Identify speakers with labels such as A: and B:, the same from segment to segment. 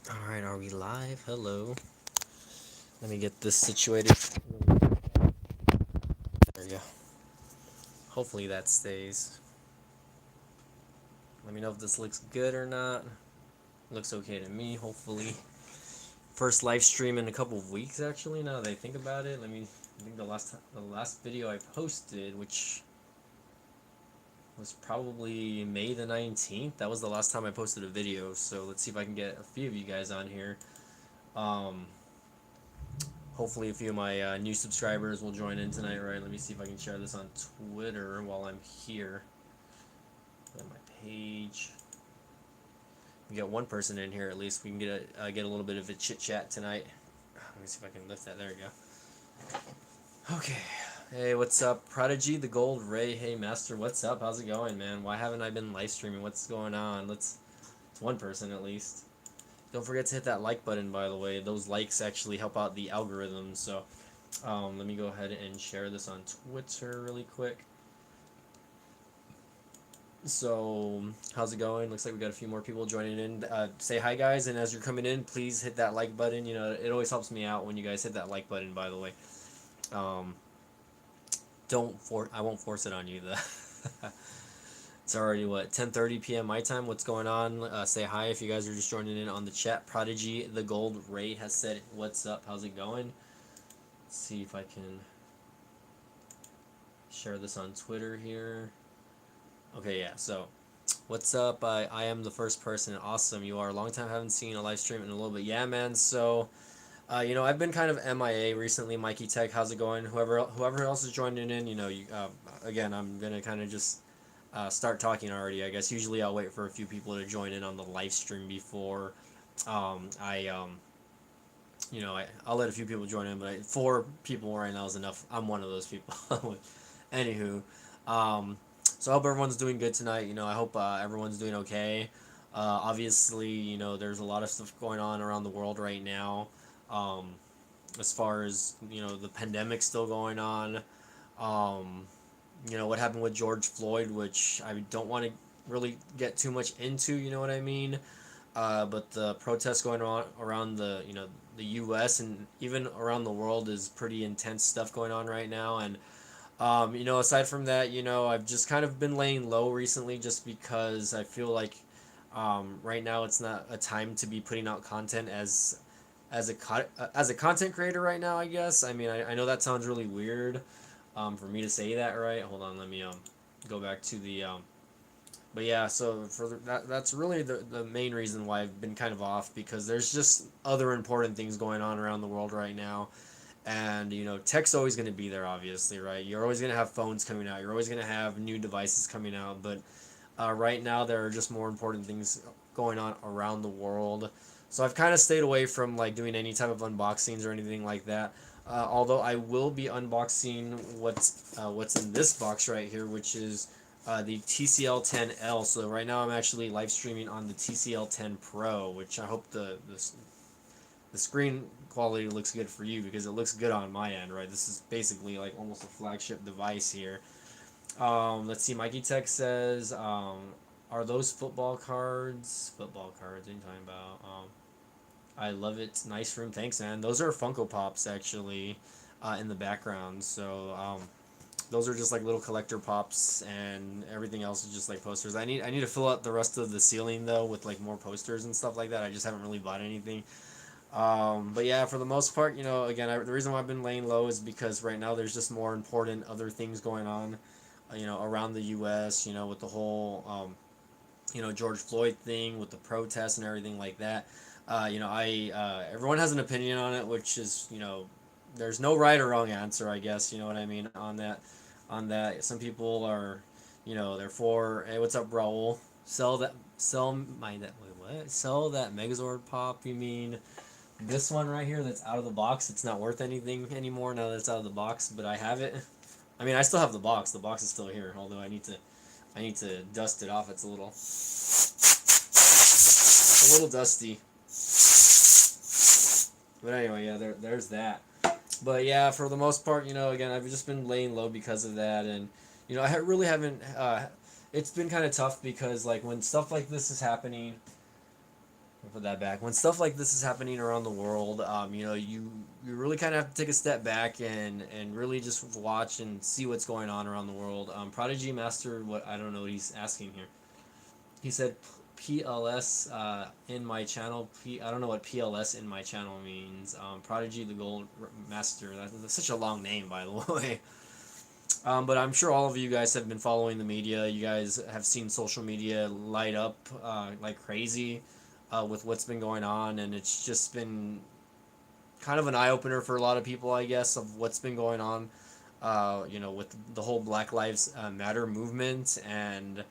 A: Alright, are we live? Hello. Let me get this situated. There we go. Hopefully that stays. Let me know if this looks good or not. Looks okay to me, hopefully. First live stream in a couple of weeks, actually, now that I think about it. I think the last video I posted, which was probably May the 19th. That was the last time I posted a video, so let's see if I can get a few of you guys on here. Um, Hopefully a few of my new subscribers will join in tonight, right? Let me see if I can share this on Twitter while I'm here. On my page. We got one person in here at least. We can get a little bit of a chit chat tonight. Let me see if I can lift that. There we go. Okay. Hey, what's up, Prodigy the Gold Ray? Hey, Master, what's up? How's it going, man? Why haven't I been live streaming? What's going on? It's one person at least. Don't forget to hit that like button, by the way. Those likes actually help out the algorithm. So, let me go ahead and share this on Twitter really quick. So, how's it going? Looks like we got a few more people joining in. Say hi, guys, and as you're coming in, please hit that like button. You know, it always helps me out when you guys hit that like button. By the way, um, I won't force it on you though. It's already what 10:30 p.m. my time. What's going on? Say hi if you guys are just joining in on the chat. Prodigy the Gold Ray has said, "What's up? How's it going?" Let's see if I can share this on Twitter here. Okay, yeah. So, what's up? I am the first person. Awesome, you are. Long time haven't seen a live stream in a little bit. Yeah, man. So, I've been kind of MIA recently. Mikey Tech, how's it going? Whoever else is joining in, again, I'm gonna kind of just start talking already. I guess usually I'll wait for a few people to join in on the live stream before I I'll let a few people join in, but four people right now is enough. I'm one of those people. Anywho, so I hope everyone's doing good tonight. I hope everyone's doing okay. Obviously, there's a lot of stuff going on around the world right now. Um, as far as the pandemic still going on. What happened with George Floyd, which I don't want to really get too much into. You know what I mean? But the protests going on around the U.S. and even around the world is pretty intense stuff going on right now. And aside from that, I've just kind of been laying low recently, just because I feel like right now it's not a time to be putting out content as a content creator right now. I guess. I mean, I know that sounds really weird for me to say that. Right? Hold on. Let me go back to the but yeah, so that's really the main reason why I've been kind of off, because there's just other important things going on around the world right now. And tech's always going to be there, obviously, right? You're always going to have phones coming out, you're always going to have new devices coming out, but right now there are just more important things going on around the world. So I've kind of stayed away from like doing any type of unboxings or anything like that. Although I will be unboxing what's in this box right here, which is the TCL 10L. So right now I'm actually live streaming on the TCL 10 Pro, which I hope the screen quality looks good for you, because it looks good on my end, right? This is basically like almost a flagship device here. Let's see. Mikey Tech says, "Are those football cards? Football cards? What are you talking about?" I love it. Nice room. Thanks, man. Those are Funko Pops actually, in the background. So those are just like little collector pops, and everything else is just like posters. I need to fill out the rest of the ceiling though with like more posters and stuff like that. I just haven't really bought anything. But yeah, for the most part, again, the reason why I've been laying low is because right now there's just more important other things going on, around the U.S. With the whole, George Floyd thing, with the protests and everything like that. Everyone has an opinion on it, which is, there's no right or wrong answer, I guess. You know what I mean on that. On that, some people are, they're for. Hey, what's up, Raul? Sell that Megazord pop? You mean this one right here that's out of the box? It's not worth anything anymore now that it's out of the box, but I have it. I mean, I still have the box. The box is still here, although I need to dust it off. It's a little dusty. But anyway, yeah, there's that. But yeah, for the most part, again, I've just been laying low because of that, and I really haven't. It's been kind of tough because like when stuff like this is happening, put that back. When stuff like this is happening around the world, you really kind of have to take a step back and really just watch and see what's going on around the world. Prodigy Master, what I don't know what he's asking here. He said PLS in my channel. I don't know what PLS in my channel means. Prodigy the Gold Master. That's such a long name, by the way. But I'm sure all of you guys have been following the media. You guys have seen social media light up like crazy with what's been going on, and it's just been kind of an eye opener for a lot of people, I guess, of what's been going on. With the whole Black Lives Matter movement, and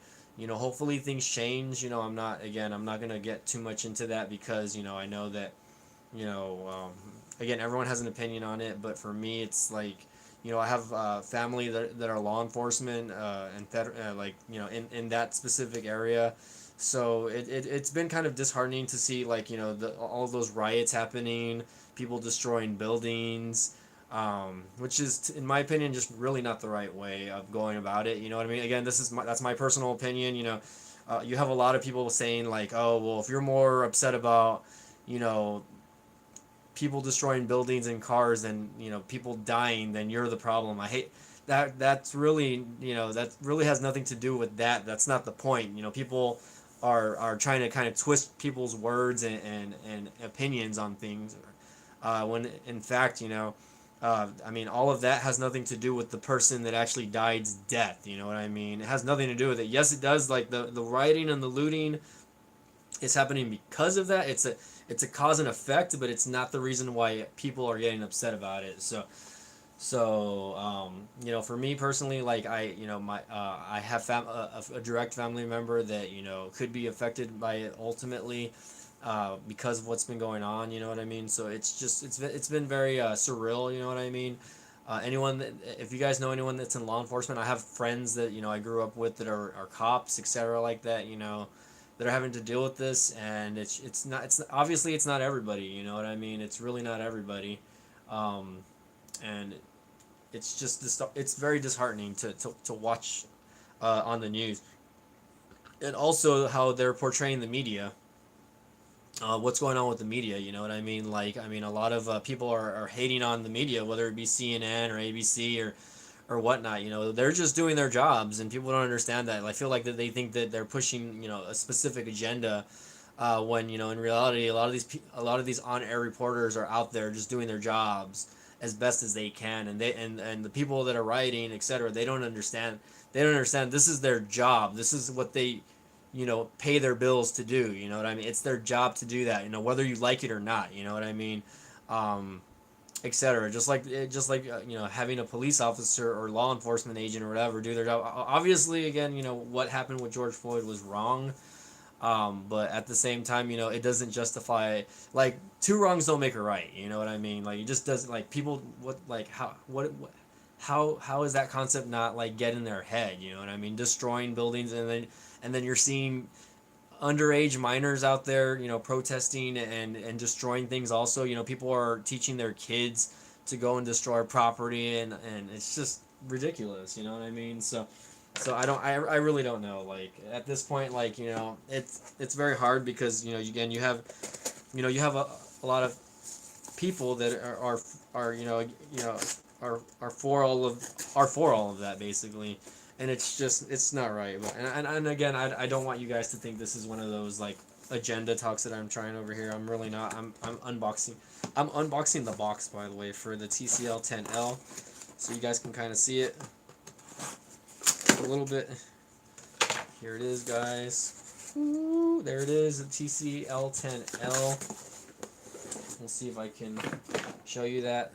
A: hopefully things change. I'm not gonna get too much into that because I know that again, everyone has an opinion on it, but for me, it's like I have family that are law enforcement and in that specific area. So it's been kind of disheartening to see like all those riots happening, people destroying buildings, which is in my opinion just really not the right way of going about it. You know what I mean? Again, that's my personal opinion. You have a lot of people saying like, oh well, if you're more upset about you know people destroying buildings and cars and people dying, then you're the problem. I hate that. That's really that really has nothing to do with that. That's not the point. People are trying to kind of twist people's words and opinions on things when in fact I mean all of that has nothing to do with the person that actually died's death. You know what I mean? It has nothing to do with it. Yes, it does. Like the rioting and the looting is happening because of that. It's a cause and effect, but it's not the reason why people are getting upset about it. So for me personally, like I have a direct family member that could be affected by it ultimately, because of what's been going on. You know what I mean? So it's been very surreal. You know what I mean? If you guys know anyone that's in law enforcement, I have friends that I grew up with that are cops, etc. like that. That are having to deal with this, and it's obviously it's not everybody. You know what I mean? It's really not everybody, and it's just it's very disheartening to watch on the news, and also how they're portraying the media. What's going on with the media? You know what I mean? Like a lot of people are hating on the media, whether it be CNN or ABC or whatnot. They're just doing their jobs, and people don't understand that. I feel like that they think that they're pushing a specific agenda, when in reality a lot of these on-air reporters are out there just doing their jobs as best as they can, and the people that are writing, etc. They don't understand this is their job. This is what they pay their bills to do. You know what I mean? It's their job to do that. Whether you like it or not. You know what I mean? Etc. Just like having a police officer or law enforcement agent or whatever do their job. Obviously, again, what happened with George Floyd was wrong, but at the same time, it doesn't justify, like, two wrongs don't make a right. You know what I mean? Like, it just doesn't, like, people how is that concept not like get in their head? You know what I mean? Destroying buildings, and then you're seeing underage minors out there, protesting and destroying things. Also, people are teaching their kids to go and destroy property, and it's just ridiculous. You know what I mean? So I really don't know. Like at this point, like it's very hard because again you have a lot of people that are for all of that basically, and it's not right. But and again, I don't want you guys to think this is one of those like agenda talks that I'm trying over here. I'm really not. I'm unboxing the box, by the way, for the TCL 10L, so you guys can kind of see it a little bit. Here it is, guys. Ooh, there it is, the TCL 10L. We'll see if I can show you that.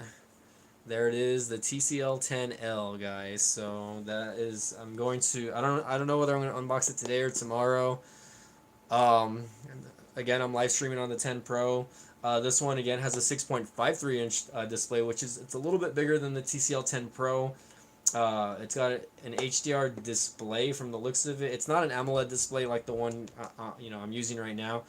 A: There it is, the TCL 10L, guys. So that is, I don't know whether I'm going to unbox it today or tomorrow. Again, I'm live streaming on the 10 Pro. This one again has a 6.53 inch display, it's a little bit bigger than the TCL 10 Pro. It's got an HDR display from the looks of it. It's not an AMOLED display like the one I'm using right now.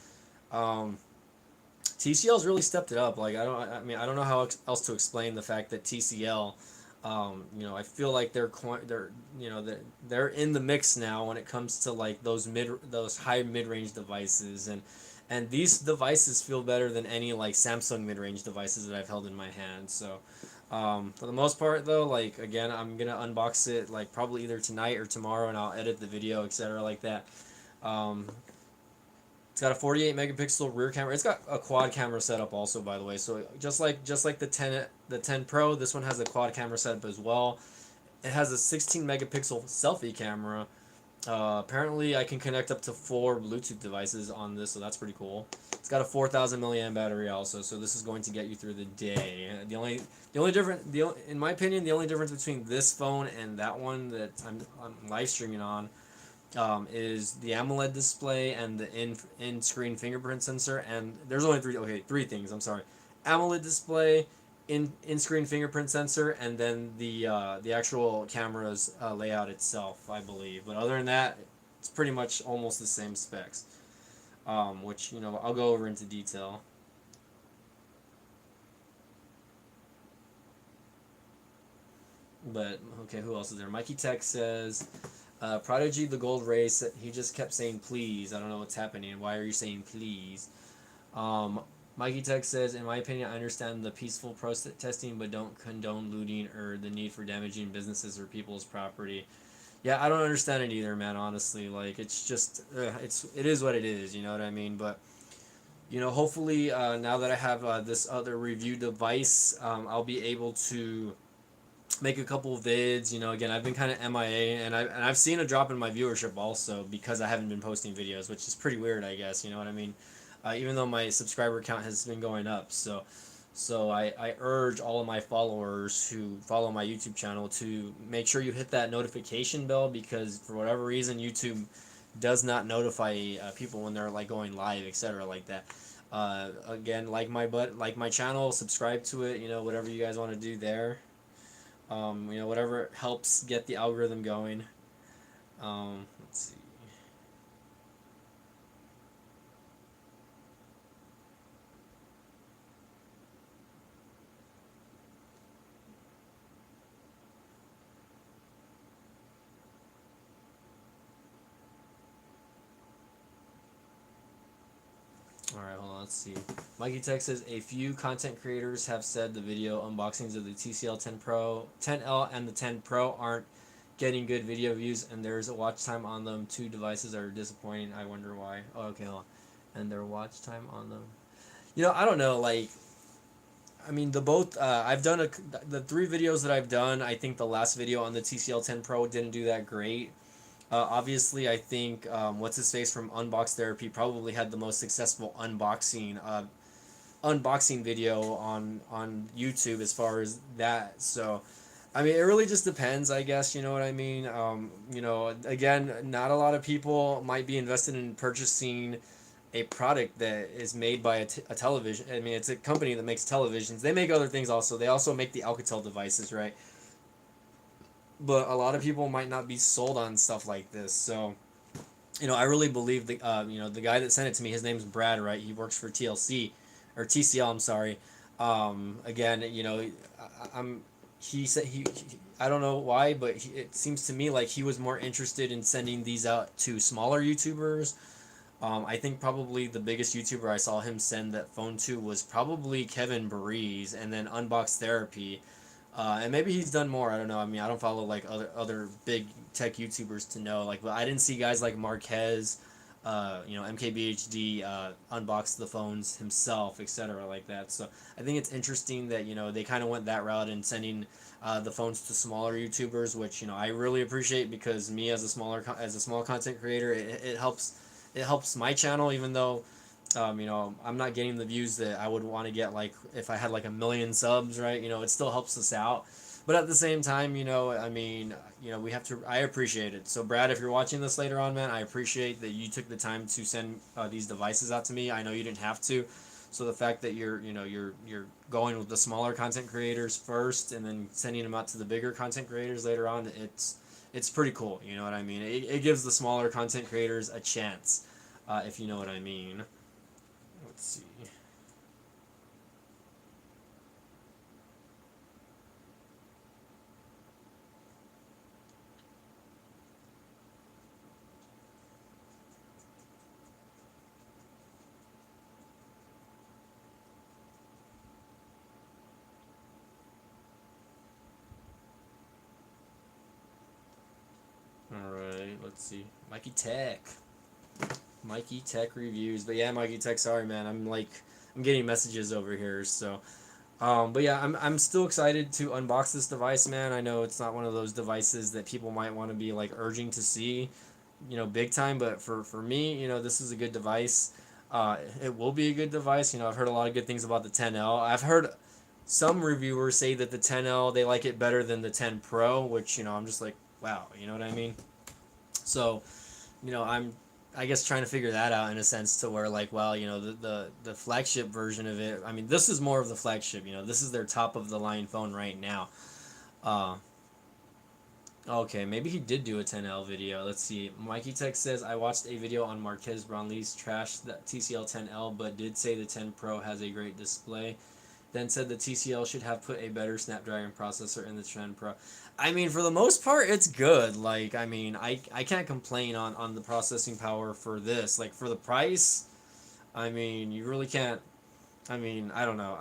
A: TCL's really stepped it up. Like I don't know how else to explain the fact that TCL, I feel like they're in the mix now when it comes to like those high mid-range devices, and these devices feel better than any like Samsung mid-range devices that I've held in my hand. So for the most part though, like again, I'm gonna unbox it like probably either tonight or tomorrow, and I'll edit the video, etc. like that. Um, it's got a 48 megapixel rear camera. It's got a quad camera setup also, by the way. So just like the 10 Pro, this one has a quad camera setup as well. It has a 16 megapixel selfie camera. Apparently, I can connect up to 4 Bluetooth devices on this, so that's pretty cool. It's got a 4,000 milliamp battery also, so this is going to get you through the day. The only difference, in my opinion, the only difference between this phone and that one that I'm live streaming on, is the AMOLED display and the in screen fingerprint sensor. And there's only three things. I'm sorry, AMOLED display, in screen fingerprint sensor, and then the actual camera's layout itself, I believe. But other than that, it's pretty much almost the same specs, which I'll go over into detail. But okay, who else is there? Mikey Tech says, Prodigy the Gold Race. He just kept saying please. I don't know what's happening. Why are you saying please? Um, Mikey Tech says, in my opinion, I understand the peaceful protesting, but don't condone looting or the need for damaging businesses or people's property. Yeah, I don't understand it either, man. Honestly, like it's just, it is what it is. You know what I mean? But hopefully, now that I have this other review device, I'll be able to make a couple of vids. Again, I've been kind of MIA, and I've seen a drop in my viewership also because I haven't been posting videos, which is pretty weird, I guess. You know what I mean? Even though my subscriber count has been going up, so I urge all of my followers who follow my YouTube channel to make sure you hit that notification bell, because for whatever reason YouTube does not notify people when they're like going live, etc. like that. Again, like my channel, subscribe to it. Whatever you guys want to do there. Whatever helps get the algorithm going. Let's see. All right, hold on. Let's see. Mikey Tech says a few content creators have said the video unboxings of the TCL 10 Pro, 10L, and the 10 Pro aren't getting good video views, and there's a watch time on them. Two devices are disappointing. I wonder why. Oh, okay, hold on. And their watch time on them. I don't know. Like, I mean, the both. I've done the 3 videos that I've done. I think the last video on the TCL 10 Pro didn't do that great. Obviously, I think what's his face from Unbox Therapy probably had the most successful unboxing video on YouTube as far as that. So, I mean, it really just depends, I guess. You know what I mean? Again, not a lot of people might be invested in purchasing a product that is made by a television. I mean, it's a company that makes televisions. They make other things also. They also make the Alcatel devices, right? But a lot of people might not be sold on stuff like this. So, I really believe the guy that sent it to me. His name's Brad, right? He works for TLC, or TCL. I'm sorry. Again, I'm. He said I don't know why, but it seems to me like he was more interested in sending these out to smaller YouTubers. I think probably the biggest YouTuber I saw him send that phone to was probably Kevin Breeze, and then Unbox Therapy. And maybe he's done more. I don't know. I mean, I don't follow like other big tech YouTubers to know. Like, but I didn't see guys like Marquez, MKBHD, unbox the phones himself, etc. like that. So I think it's interesting that they kind of went that route in sending the phones to smaller YouTubers, which I really appreciate, because me as as a small content creator, it helps my channel, even though I'm not getting the views that I would want to get, like if I had like 1 million subs, right? It still helps us out. But at the same time, I mean, we have to. I appreciate it. So Brad, if you're watching this later on, man, I appreciate that you took the time to send these devices out to me. I know you didn't have to. So the fact that you're going with the smaller content creators first, and then sending them out to the bigger content creators later on, it's pretty cool. You know what I mean? It gives the smaller content creators a chance, if you know what I mean. Let's see. Let's see. Mikey Tech. Mikey Tech reviews. But yeah, Mikey Tech, sorry man. I'm getting messages over here, so but yeah, I'm still excited to unbox this device, man. I know it's not one of those devices that people might want to be like urging to see, big time, but for me, this is a good device. It will be a good device. I've heard a lot of good things about the 10L. I've heard some reviewers say that the 10L, they like it better than the 10 Pro, which, I'm just like, wow, you know what I mean? So, I'm I guess trying to figure that out in a sense to where like, well, the flagship version of it. I mean, this is more of the flagship. This is their top of the line phone right now. Uh, okay, maybe he did do a 10L video. Let's see. Mikey Tech says I watched a video on Marquez Brownlee's trash the TCL 10L, but did say the 10 Pro has a great display. Then said the TCL should have put a better Snapdragon processor in the 10 Pro. I mean, for the most part, it's good. Like, I mean, I can't complain on the processing power for this. Like, for the price, I mean, you really can't. I mean, I don't know.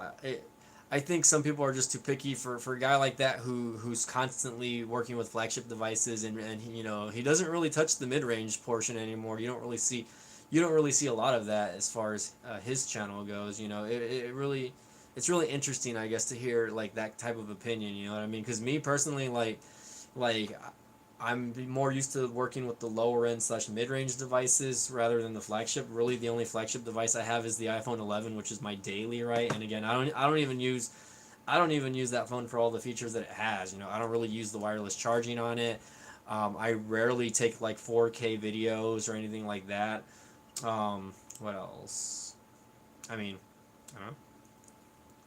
A: I think some people are just too picky for a guy like that who's constantly working with flagship devices and he doesn't really touch the mid range portion anymore. You don't really see a lot of that as far as his channel goes. It's really interesting, I guess, to hear like that type of opinion. You know what I mean? Because me personally, like I'm more used to working with the lower end slash mid range devices rather than the flagship. Really, the only flagship device I have is the iPhone 11, which is my daily, right? And again, I don't even use that phone for all the features that it has. I don't really use the wireless charging on it. I rarely take like 4K videos or anything like that. What else? I mean, I don't know.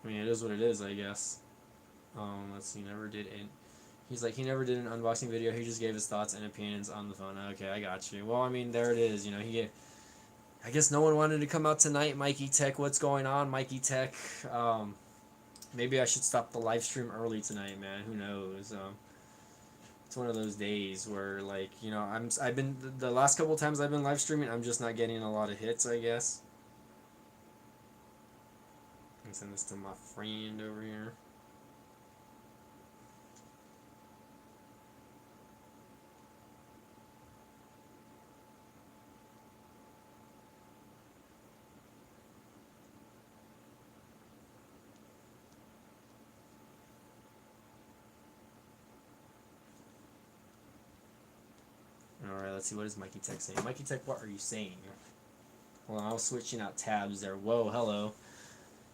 A: I mean, it is what it is, I guess. Let's see. Never did it. He's like, he never did an unboxing video. He just gave his thoughts and opinions on the phone. Okay, I got you. Well, I mean, there it is. I guess no one wanted to come out tonight. Mikey Tech, what's going on, Mikey Tech? Maybe I should stop the live stream early tonight, man. Who knows? It's one of those days where, like, I've been the last couple times I've been live streaming, I'm just not getting a lot of hits, I guess. I can send this to my friend over here. Alright, let's see. What is Mikey Tech saying? Mikey Tech, what are you saying? Hold on, I was switching out tabs there. Whoa, hello.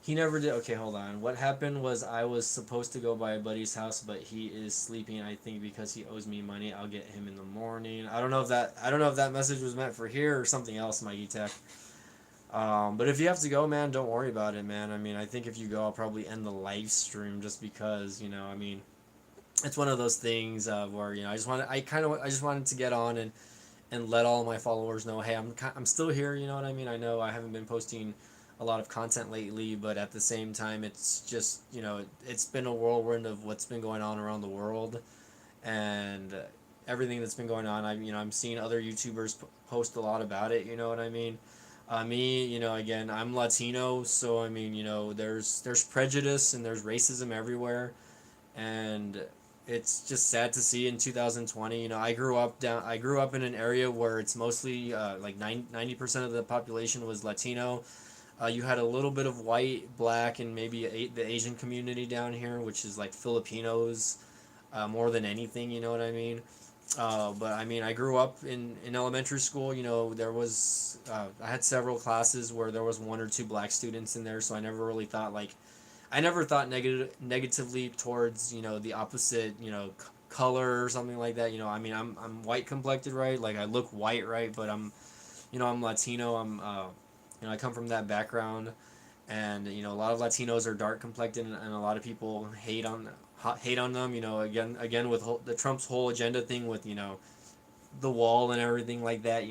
A: He never did. Okay, hold on. What happened was I was supposed to go by a buddy's house, but he is sleeping. I think because he owes me money. I'll get him in the morning. I don't know if that message was meant for here or something else, Mikey Tech. But if you have to go, man, don't worry about it, man. I mean, I think if you go, I'll probably end the live stream just because, I mean, it's one of those things where I just wanted to get on and let all my followers know, hey, I'm still here. You know what I mean? I know I haven't been posting a lot of content lately, but at the same time, it's just it's been a whirlwind of what's been going on around the world, and everything that's been going on. I'm seeing other YouTubers post a lot about it. You know what I mean? Me, again, I'm Latino, so I mean, there's prejudice and there's racism everywhere, and it's just sad to see in 2020. I grew up in an area where it's mostly like 90% of the population was Latino. You had a little bit of white, black, and maybe the Asian community down here, which is like Filipinos, more than anything. You know what I mean? But I mean, I grew up in elementary school. I had several classes where there was one or two black students in there, so I never really thought I never thought negatively towards the opposite color or something like that. I mean, I'm white complected, right? Like I look white, right? But I'm Latino. I come from that background, and a lot of Latinos are dark complected, and a lot of people hate on them. Again with the Trump's whole agenda thing with the wall and everything like that.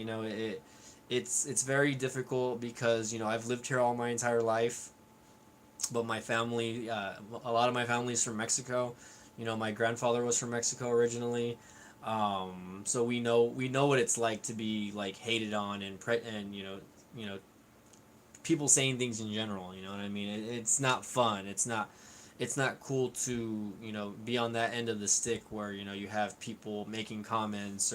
A: It's very difficult because I've lived here all my entire life, but my family, a lot of my family is from Mexico. My grandfather was from Mexico originally. So we know what it's like to be like hated on and people saying things in general. You know what I mean? It's not fun. It's not cool to be on that end of the stick where you have people making comments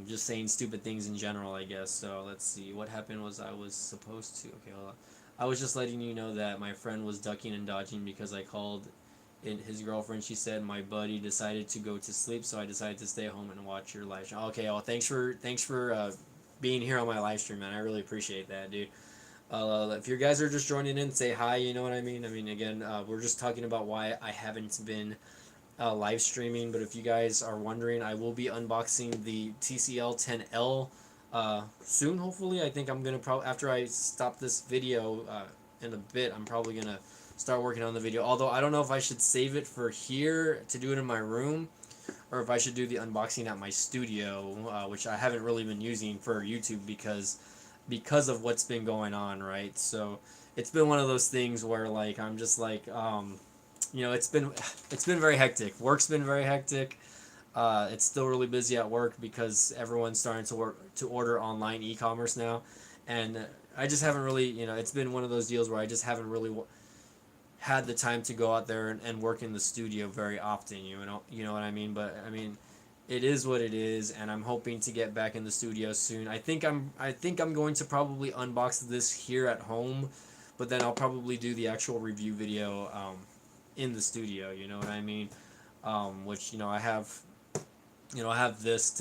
A: Just saying stupid things in general, I guess. So let's see. What happened was I was supposed to. Okay, hold on. I was just letting you know that my friend was ducking and dodging because I called in his girlfriend. She said my buddy decided to go to sleep, so I decided to stay home and watch your live stream. Okay, well, thanks for being here on my live stream, man. I really appreciate that, dude. If you guys are just joining in, say hi. You know what I mean? I mean, again, we're just talking about why I haven't been live streaming. But if you guys are wondering, I will be unboxing the TCL 10L soon. Hopefully, I think I'm gonna probably after I stop this video in a bit, I'm probably gonna start working on the video. Although I don't know if I should save it for here to do it in my room, or if I should do the unboxing at my studio, which I haven't really been using for YouTube because of what's been going on, right? So it's been one of those things where like I'm just like it's been very hectic. Work's been very hectic. It's still really busy at work because everyone's starting to order online e-commerce now, and I just haven't really it's been one of those deals where I just haven't really had the time to go out there and work in the studio very often. You know what I mean. But I mean, it is what it is, and I'm hoping to get back in the studio soon. I think I'm going to probably unbox this here at home, but then I'll probably do the actual review video in the studio. You know what I mean? Which I have this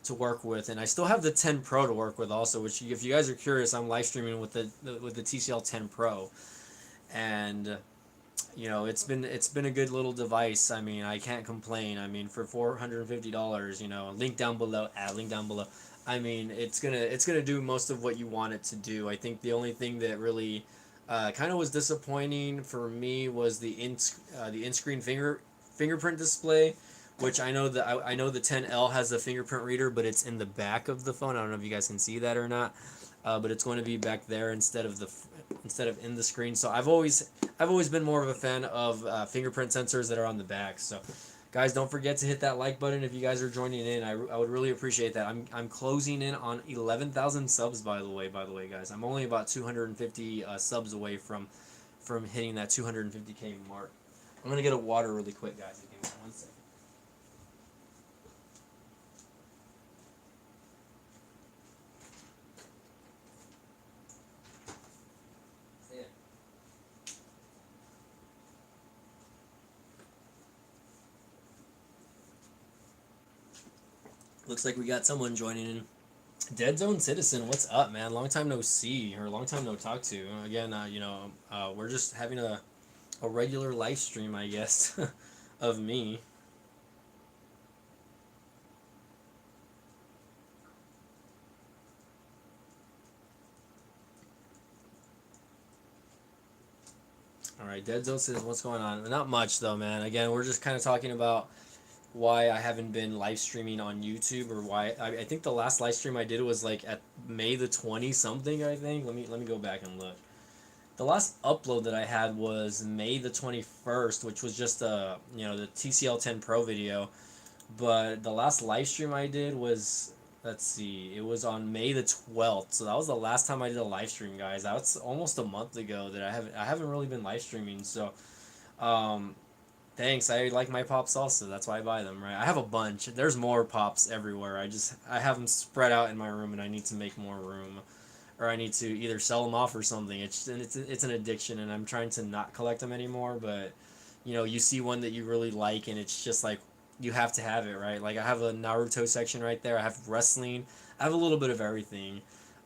A: to work with, and I still have the 10 Pro to work with also. Which if you guys are curious, I'm live streaming with the TCL 10 Pro, and it's been a good little device. I mean, I can't complain. I mean, for $450, link down below. Link down below. I mean, it's gonna do most of what you want it to do. I think the only thing that really kind of was disappointing for me was the in-screen fingerprint display, which I know the 10L has a fingerprint reader, but it's in the back of the phone. I don't know if you guys can see that or not, but it's going to be back there instead of in the screen. So I've always been more of a fan of fingerprint sensors that are on the back. So guys, don't forget to hit that like button if you guys are joining in. I would really appreciate that. I'm closing in on 11,000 subs, by the way, guys. I'm only about 250 subs away from hitting that 250K mark. I'm gonna get a water really quick, guys. Give me 1 second. Yeah. Looks like we got someone joining in. Dead Zone Citizen, what's up, man? Long time no see, or long time no talk to. Again, we're just having a regular live stream, I guess, of me. All right, Dead Zone says, "What's going on?" Not much though, man. Again, we're just kind of talking about why I haven't been live streaming on YouTube, or why I think the last live stream I did was like at May the 20 something. I think. Let me go back and look. The last upload that I had was May the 21st, which was just the TCL 10 Pro video. But the last live stream I did was, let's see, it was on May the 12th. So that was the last time I did a live stream, guys. That's almost a month ago that I haven't really been live streaming. So, um, thanks. I like my pops also. That's why I buy them, right? I have a bunch. There's more pops everywhere. I have them spread out in my room, and I need to make more room, or I need to either sell them off or something. It's an addiction, and I'm trying to not collect them anymore. But you see one that you really like, and it's just like you have to have it, right? Like I have a Naruto section right there. I have wrestling. I have a little bit of everything.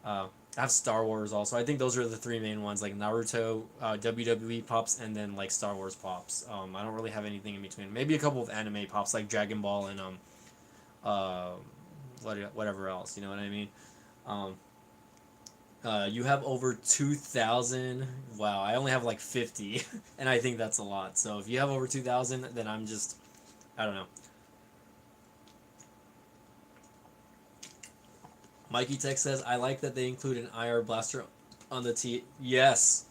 A: I have Star Wars also. I think those are the three main ones, like Naruto, WWE pops, and then like Star Wars pops. I don't really have anything in between. Maybe a couple of anime pops like Dragon Ball and uh, whatever else. You know what I mean? Um, you have over 2,000. Wow, I only have like 50, and I think that's a lot. So if you have over 2,000, then I don't know. Mikey Tech says, I like that they include an IR blaster on the T. Yes,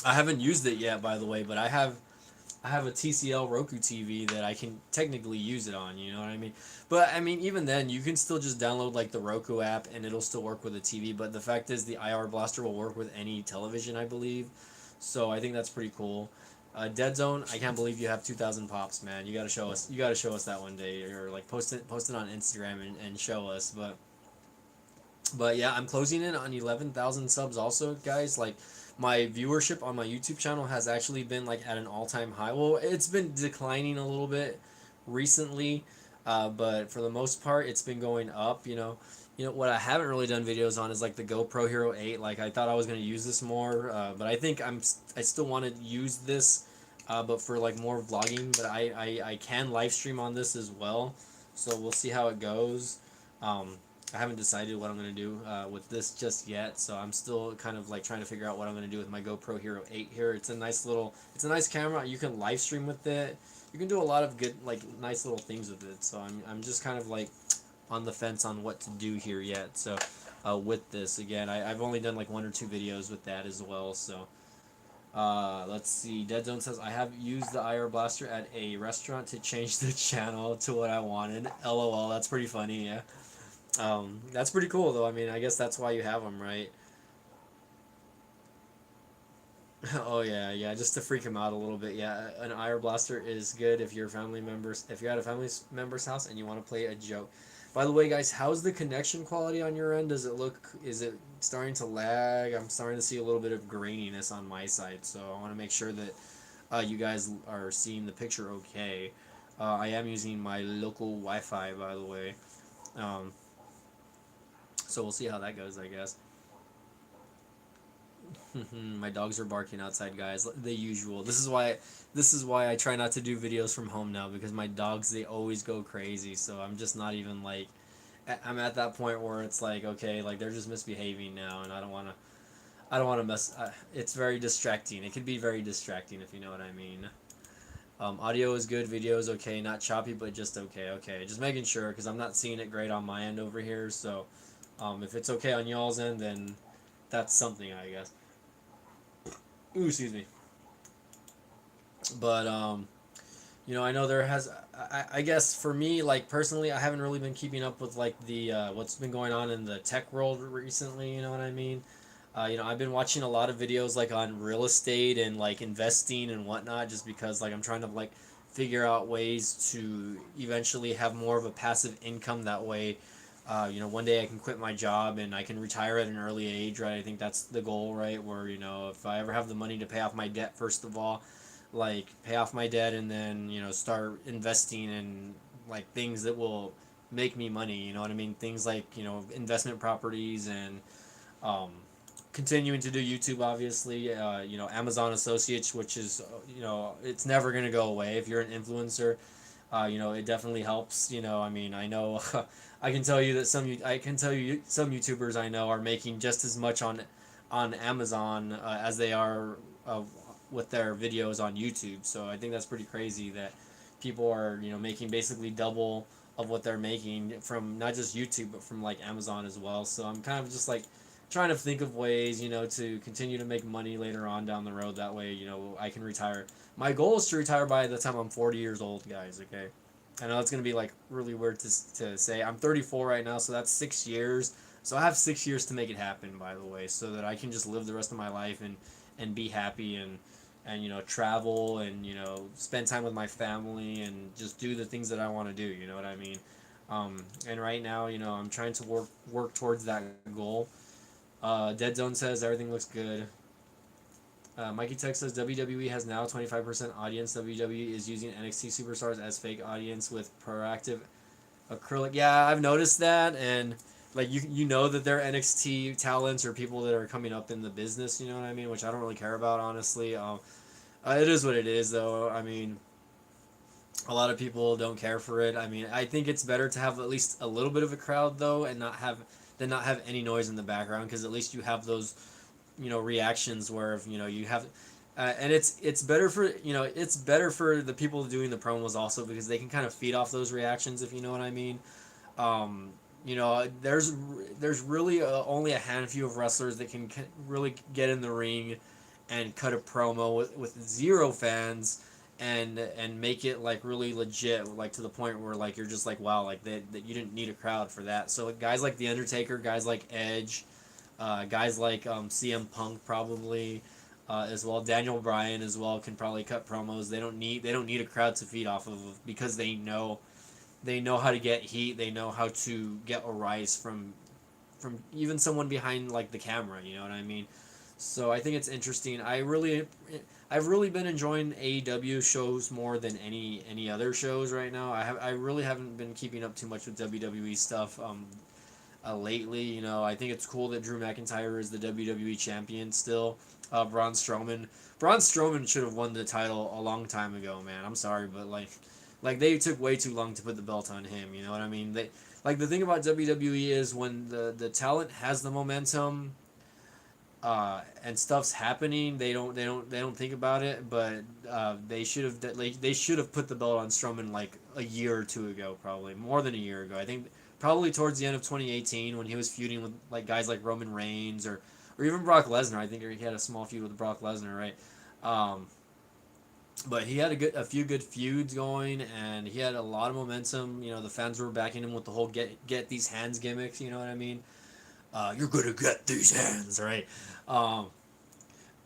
A: I haven't used it yet, by the way, but I have a TCL Roku TV that I can technically use it on. You know what I mean? But I mean, even then, you can still just download like the Roku app, and it'll still work with the TV. But the fact is, the IR blaster will work with any television, I believe. So I think that's pretty cool. Dead Zone, I can't believe you have 2,000 pops, man. You gotta show us. You gotta show us that one day, or like post it on Instagram and show us. But yeah, I'm closing in on 11,000 subs. Also, guys, like my viewership on my YouTube channel has actually been like at an all time high. Well, it's been declining a little bit recently, but for the most part, it's been going up. What I haven't really done videos on is like the GoPro Hero 8. Like I thought I was gonna use this more, but I think I still want to use this, but for like more vlogging. But I can live stream on this as well, so we'll see how it goes. I haven't decided what I'm gonna do with this just yet, so I'm still kind of like trying to figure out what I'm gonna do with my GoPro Hero 8 here. It's a nice camera. You can live stream with it. You can do a lot of good, like nice little things with it. So I'm just kind of like on the fence on what to do here yet. So with this again, I've only done like 1 or 2 videos with that as well. So let's see. Dead Zone says I have used the IR blaster at a restaurant to change the channel to what I wanted. LOL. That's pretty funny. Yeah. That's pretty cool though. I mean, I guess that's why you have them, right? Oh yeah, yeah, just to freak him out a little bit. Yeah, an IR blaster is good if you're at a family member's house and you want to play a joke. By the way, guys, how's the connection quality on your end? Is it starting to lag? I'm starting to see a little bit of graininess on my side, so I want to make sure that you guys are seeing the picture okay. I am using my local Wi-Fi, by the way. Um, so we'll see how that goes, I guess. My dogs are barking outside, guys. The usual. This is why I try not to do videos from home now, because my dogs, they always go crazy. So I'm just not even like I'm at that point where it's like, okay, like they're just misbehaving now, and I don't want to mess. It's very distracting. It can be very distracting, if you know what I mean. Audio is good, video is okay, not choppy, but just okay. Okay, just making sure, because I'm not seeing it great on my end over here. So if it's okay on y'all's end, then that's something, I guess. Ooh, excuse me. But I know there has. I guess for me, like personally, I haven't really been keeping up with like the what's been going on in the tech world recently. You know what I mean? I've been watching a lot of videos like on real estate and like investing and whatnot, just because like I'm trying to like figure out ways to eventually have more of a passive income. That way, one day I can quit my job and I can retire at an early age, right? I think that's the goal, right? Where if I ever have the money to pay off my debt, first of all, like pay off my debt, and then start investing in like things that will make me money. You know what I mean? Things like investment properties and um, continuing to do YouTube, obviously. Amazon Associates, which is it's never gonna go away if you're an influencer. It definitely helps. I mean, I know. I can tell you some YouTubers I know are making just as much on Amazon as they are with their videos on YouTube. So I think that's pretty crazy that people are making basically double of what they're making from not just YouTube but from like Amazon as well. So I'm kind of just like trying to think of ways to continue to make money later on down the road. That way I can retire. My goal is to retire by the time I'm 40 years old, guys. Okay. I know it's gonna be like really weird to say. I'm 34 right now, so that's 6 years. So I have 6 years to make it happen, by the way, so that I can just live the rest of my life and be happy and travel and spend time with my family and just do the things that I want to do. You know what I mean? And right now, I'm trying to work towards that goal. Dead Zone says everything looks good. Mikey Tech says WWE has now 25% audience. WWE is using NXT superstars as fake audience with proactive acrylic. Yeah, I've noticed that, and like you know that they're NXT talents or people that are coming up in the business. You know what I mean? Which I don't really care about, honestly. It is what it is, though. I mean, a lot of people don't care for it. I mean, I think it's better to have at least a little bit of a crowd though, and not have any noise in the background, because at least you have those reactions where if you have and it's better for the people doing the promos also, because they can kind of feed off those reactions, if you know what I mean. There's really only a handful of wrestlers that can really get in the ring and cut a promo with zero fans and make it like really legit, like to the point where like you're just like, wow, like that you didn't need a crowd for that. So like, guys like The Undertaker, guys like Edge, guys like CM Punk probably. as well. Daniel Bryan as well can probably cut promos. They don't need a crowd to feed off of because they know how to get heat. They know how to get a rise from even someone behind like the camera. You know what I mean? So I think it's interesting. I've really been enjoying AEW shows more than any other shows right now. I really haven't been keeping up too much with WWE stuff lately. You know, I think it's cool that Drew McIntyre is the WWE champion still. Braun Strowman should have won the title a long time ago, man. I'm sorry, but like they took way too long to put the belt on him. You know what I mean? Like the thing about WWE is when the talent has the momentum, and stuff's happening, they don't think about it. But they should have put the belt on Strowman like a year or two ago, probably more than a year ago. I think probably towards the end of 2018 when he was feuding with like guys like Roman Reigns or even Brock Lesnar. I think he had a small feud with Brock Lesnar, right? Um, but he had a few good feuds going, and he had a lot of momentum. You know, the fans were backing him with the whole get these hands gimmicks. You know what I mean? You're gonna get these hands, right? Um,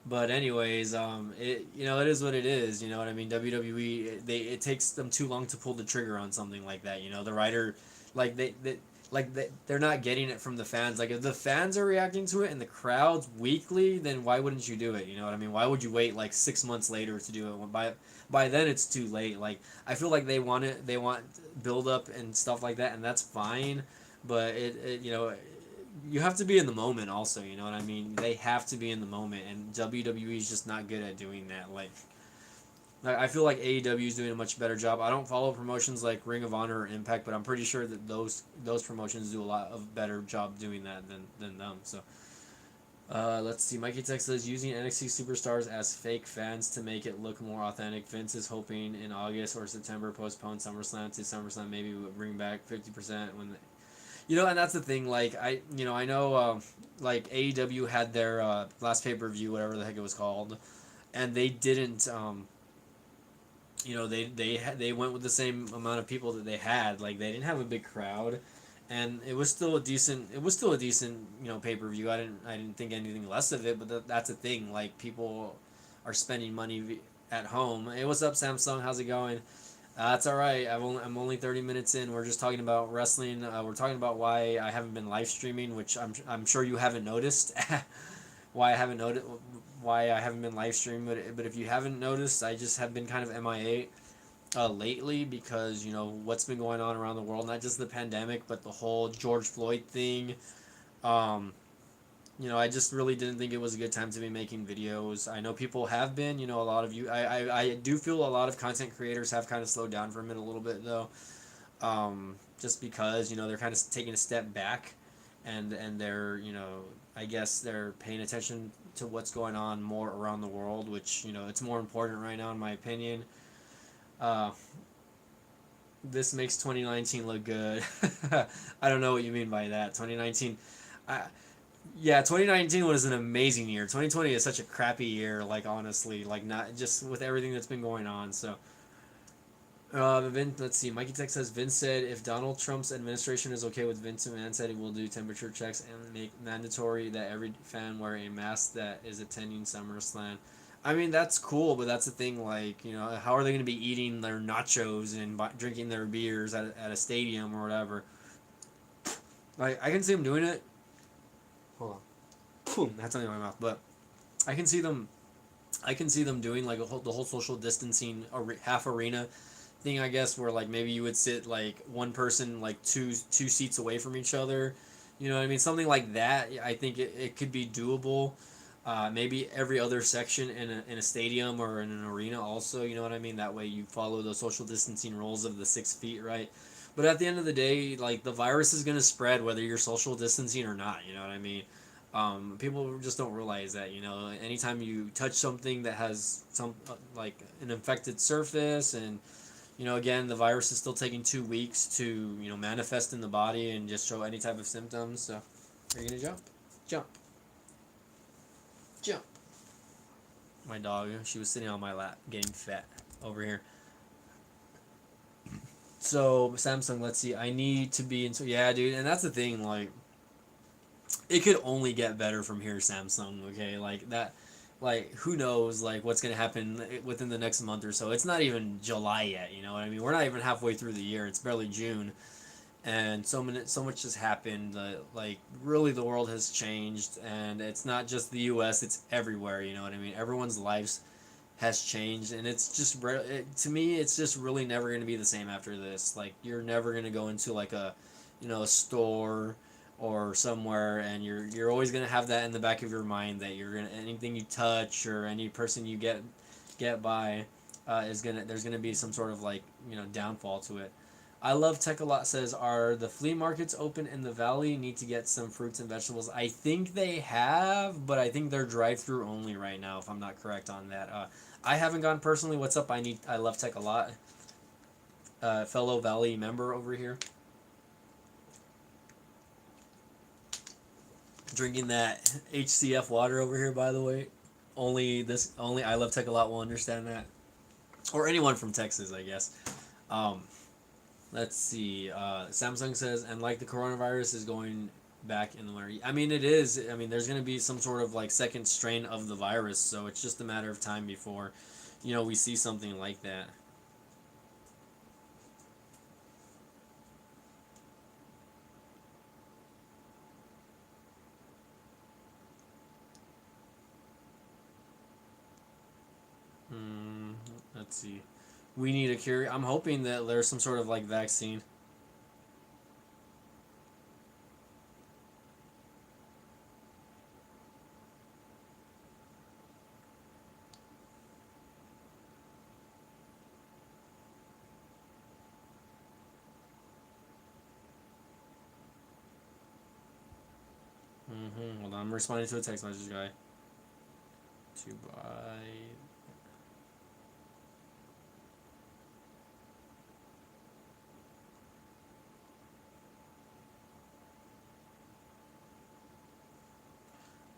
A: but anyways, it is what it is. You know what I mean? WWE, it takes them too long to pull the trigger on something like that. You know, the writer, like they're not getting it from the fans. Like if the fans are reacting to it and the crowd's weakly, then why wouldn't you do it? You know what I mean? Why would you wait like 6 months later to do it when by then it's too late? Like I feel like they want build up and stuff like that, and that's fine. But you have to be in the moment also. You know what I mean? They have to be in the moment, and WWE is just not good at doing that. Like I feel like AEW is doing a much better job. I don't follow promotions like Ring of Honor or Impact, but I'm pretty sure that those promotions do a lot of better job doing that than them. So let's see. Mikey Tech says using NXT superstars as fake fans to make it look more authentic. Vince is hoping in August or September postpone SummerSlam to SummerSlam. Maybe we'll bring back 50% when. And that's the thing. Like I know, like AEW had their last pay per view, whatever the heck it was called, and they didn't. They went with the same amount of people that they had. Like they didn't have a big crowd, and it was still a decent. It was still a decent pay per view. I didn't think anything less of it. But that's the thing. Like people are spending money at home. Hey, what's up, Samsung? How's it going? That's all right. I'm only 30 minutes in. We're just talking about wrestling. We're talking about why I haven't been live streaming, which I'm sure you haven't noticed. why I haven't noticed why I haven't been live streaming, but if you haven't noticed, I just have been kind of MIA lately because what's been going on around the world, not just the pandemic, but the whole George Floyd thing. Um, I just really didn't think it was a good time to be making videos. I know people have been, a lot of you. I do feel a lot of content creators have kind of slowed down for a minute a little bit though, just because they're kind of taking a step back, and they're I guess they're paying attention to what's going on more around the world, which it's more important right now in my opinion. Uh, this makes 2019 look good. I don't know what you mean by that. 2019, I, yeah, 2019 was an amazing year. 2020 is such a crappy year, like honestly, like not just with everything that's been going on. So, let's see. Mikey Tech says Vince said if Donald Trump's administration is okay with Vince McMahon said he will do temperature checks and make mandatory that every fan wear a mask that is attending SummerSlam. I mean that's cool, but that's the thing. Like how are they going to be eating their nachos and drinking their beers at a stadium or whatever? Like I can see them doing it. Hold on. Boom, that's something in my mouth. But I can see them. I can see them doing like the whole social distancing half arena thing. I guess where like maybe you would sit like one person like two seats away from each other. You know what I mean? Something like that. I think it could be doable. Maybe every other section in a stadium or in an arena also. You know what I mean? That way you follow the social distancing rules of the 6 feet, right? But at the end of the day, like the virus is gonna spread whether you're social distancing or not. You know what I mean? People just don't realize that. Anytime you touch something that has like an infected surface, and again, the virus is still taking 2 weeks to manifest in the body and just show any type of symptoms. So, are you gonna jump? Jump. Jump. My dog, she was sitting on my lap, getting fat over here. So Samsung, let's see. I need to be into yeah, dude, and that's the thing. Like, it could only get better from here, Samsung. Okay, like that. like who knows like what's gonna happen within the next month or so. It's not even July yet. You know what I mean? We're not even halfway through the year. It's barely June, and so much has happened. Like really, the world has changed, and it's not just the U.S. It's everywhere. You know what I mean? Everyone's lives has changed, and it's just to me, it's just really never going to be the same after this. Like you're never going to go into like a, you know, a store or somewhere, and you're always going to have that in the back of your mind that you're gonna anything you touch or any person you get by, is gonna there's gonna be some sort of like you know downfall to it. I love Tech a lot says, are the flea markets open in the valley? Need to get some fruits and vegetables. I think they have, but I think they're drive through only right now, if I'm not correct on that. I haven't gone personally. What's up? I love Tech a lot. Fellow Valley member over here. Drinking that HCF water over here, by the way. Only I love Tech a lot will understand that. Or anyone from Texas, I guess. Um, Let's see. Samsung says, and like the coronavirus is going back in the winter. I mean, it is. I mean, there's going to be some sort of like second strain of the virus, so it's just a matter of time before, you know, we see something like that. Hmm. Let's see. We need a cure. I'm hoping that there's some sort of like vaccine. Hold on. I'm responding to a text message, guy. To buy.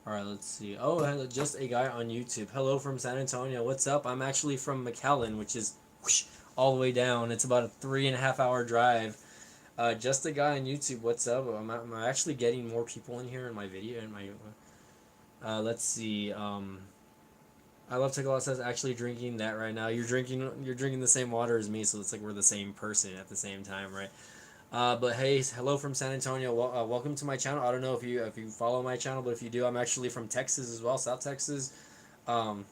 A: All right, let's see. Oh, just a guy on YouTube. Hello from San Antonio. What's up? I'm actually from McAllen, which is whoosh, all the way down. It's about a 3.5 hour drive. Just a guy on YouTube. What's up? I'm actually getting more people in here in my video. In my, let's see. I love Tickle says actually drinking that right now. You're drinking the same water as me, so it's like we're the same person at the same time, right? But hey, hello from San Antonio. Welcome to my channel. I don't know if you follow my channel, but if you do, I'm actually from Texas as well, South Texas. Um,